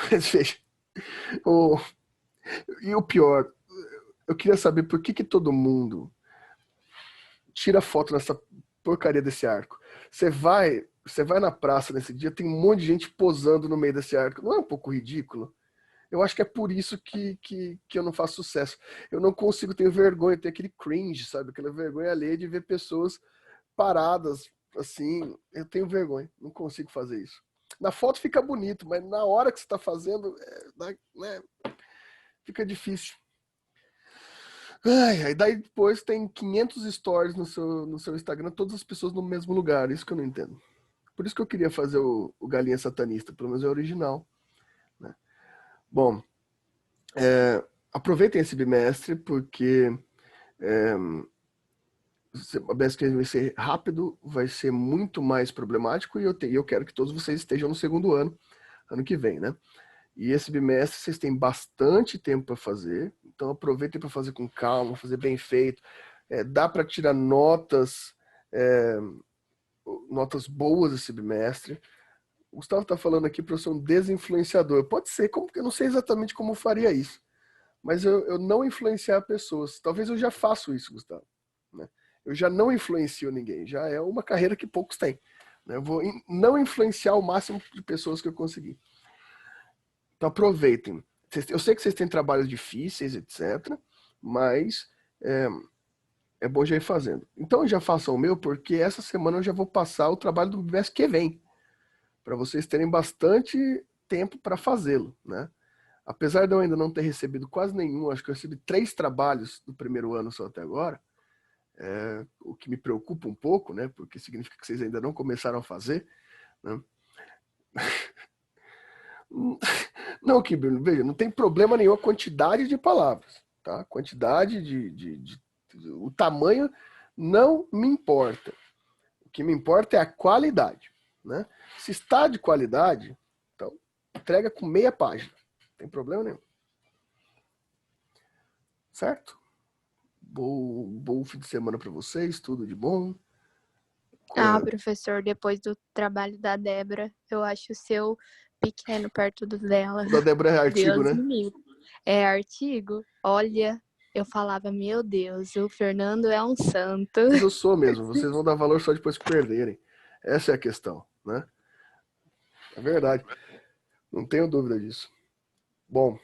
Mas veja, e o pior, eu queria saber por que todo mundo tira foto nessa porcaria desse arco. Você vai na praça nesse dia, tem um monte de gente posando no meio desse arco. Não é um pouco ridículo? Eu acho que é por isso que eu não faço sucesso. Eu não consigo, tenho vergonha, tenho aquele cringe, sabe? Aquela vergonha alheia de ver pessoas paradas, assim. Eu tenho vergonha, não consigo fazer isso. Na foto fica bonito, mas na hora que você está fazendo, né, fica difícil. Aí daí depois tem 500 stories no seu Instagram, todas as pessoas no mesmo lugar, isso que eu não entendo. Por isso que eu queria fazer o Galinha Satanista, pelo menos é original. Né? Bom, aproveitem esse bimestre, porque o bimestre vai ser rápido, vai ser muito mais problemático, e eu quero que todos vocês estejam no segundo ano que vem, né? E esse bimestre vocês têm bastante tempo para fazer, então aproveitem para fazer com calma, fazer bem feito. Dá para tirar notas boas esse bimestre. O Gustavo está falando aqui para eu ser um desinfluenciador. Pode ser, eu não sei exatamente como eu faria isso, mas eu não influenciar pessoas. Talvez eu já faço isso, Gustavo. Né? Eu já não influencio ninguém, já é uma carreira que poucos têm. Né? Eu vou não influenciar o máximo de pessoas que eu conseguir. Então aproveitem. Eu sei que vocês têm trabalhos difíceis, etc. Mas é bom já ir fazendo. Então já façam o meu, porque essa semana eu já vou passar o trabalho do bimestre que vem. Para vocês terem bastante tempo para fazê-lo. Né? Apesar de eu ainda não ter recebido quase nenhum, acho que eu recebi 3 trabalhos do primeiro ano só até agora, o que me preocupa um pouco, né? Porque significa que vocês ainda não começaram a fazer, né? Não, Kimberly, veja, não tem problema nenhum a quantidade de palavras, tá? Quantidade o tamanho não me importa. O que me importa é a qualidade, né? Se está de qualidade, então entrega com meia página. Não tem problema nenhum. Certo? Bom fim de semana para vocês, tudo de bom. Professor, depois do trabalho da Débora, eu acho o seu pequeno perto do dela. O da Débora é artigo, Deus né? me livre. É artigo. Olha, eu falava, meu Deus, o Fernando é um santo. Mas eu sou mesmo, vocês vão dar valor só depois que perderem. Essa é a questão, né? É verdade. Não tenho dúvida disso. Bom,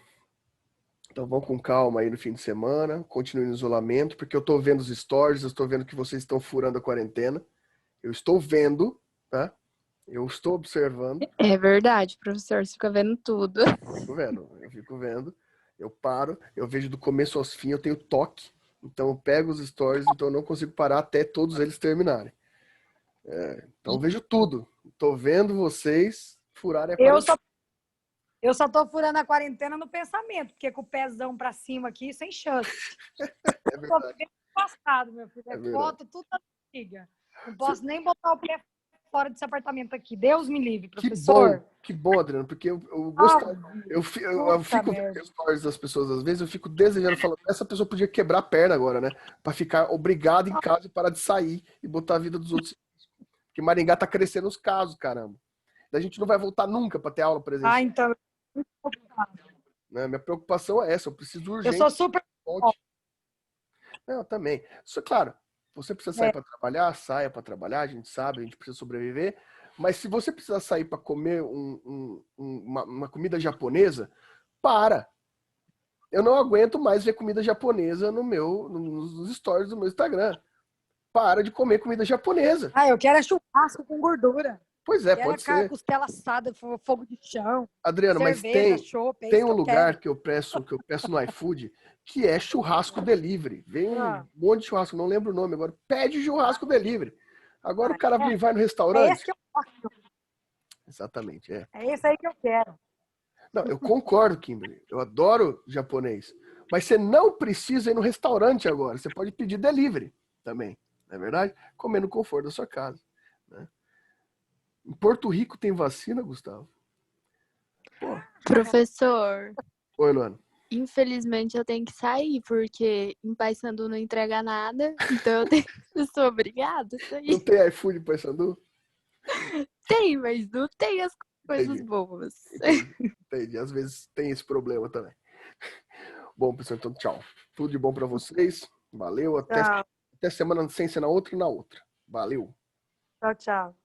então vão com calma aí no fim de semana, continue no isolamento, porque eu tô vendo os stories, eu estou vendo que vocês estão furando a quarentena. Eu estou vendo, tá? Eu estou observando. É verdade, professor, você fica vendo tudo. Eu fico vendo. Eu paro, eu vejo do começo aos fins, eu tenho toque. Então eu pego os stories, então eu não consigo parar até todos eles terminarem. Então eu vejo tudo. Estou vendo vocês furarem a quarentena. Eu só tô furando a quarentena no pensamento, porque com o pezão pra cima aqui, sem chance. É verdade. Tô bem passado, meu filho. É Foto tudo antiga. Não posso nem botar o pé fora desse apartamento aqui. Deus me livre, professor. Que bom, Adriano, porque eu gosto. Eu fico vendo os stories das pessoas, às vezes, eu fico desejando, falando, essa pessoa podia quebrar a perna agora, né? Pra ficar obrigado em casa e parar de sair e botar a vida dos outros. Porque Maringá tá crescendo os casos, caramba. A gente não vai voltar nunca pra ter aula presencial. Então. Né? Minha preocupação é essa, eu preciso urgente. Eu sou super. Não, também. Isso é claro. Você precisa sair para trabalhar, saia para trabalhar, a gente sabe, a gente precisa sobreviver. Mas se você precisar sair para comer uma comida japonesa, para. Eu não aguento mais ver comida japonesa nos stories do meu Instagram. Para de comer comida japonesa. Eu quero churrasco com gordura. Pois é, pode ser. Costela assada, fogo de chão. Adriano, cerveja, mas tem um lugar que eu peço no iFood, que é churrasco delivery. Vem um monte de churrasco, não lembro o nome agora. Pede churrasco delivery. Agora o cara vai no restaurante. É esse que eu gosto. Exatamente, É esse aí que eu quero. Não, eu concordo, Kimberly. Eu adoro japonês. Mas você não precisa ir no restaurante agora. Você pode pedir delivery também, não é verdade? Comer no conforto da sua casa. Né? Em Porto Rico tem vacina, Gustavo? Pô. Professor. Oi, Luana. Infelizmente eu tenho que sair, porque em Paysandu não entrega nada, então eu sou obrigada a sair. Não tem iFood em Paysandu? Tem, mas não tem as coisas boas. Entendi. Às vezes tem esse problema também. Bom, pessoal, então tchau. Tudo de bom pra vocês. Valeu. Até semana sem ser na outra e na outra. Valeu. Tchau, tchau.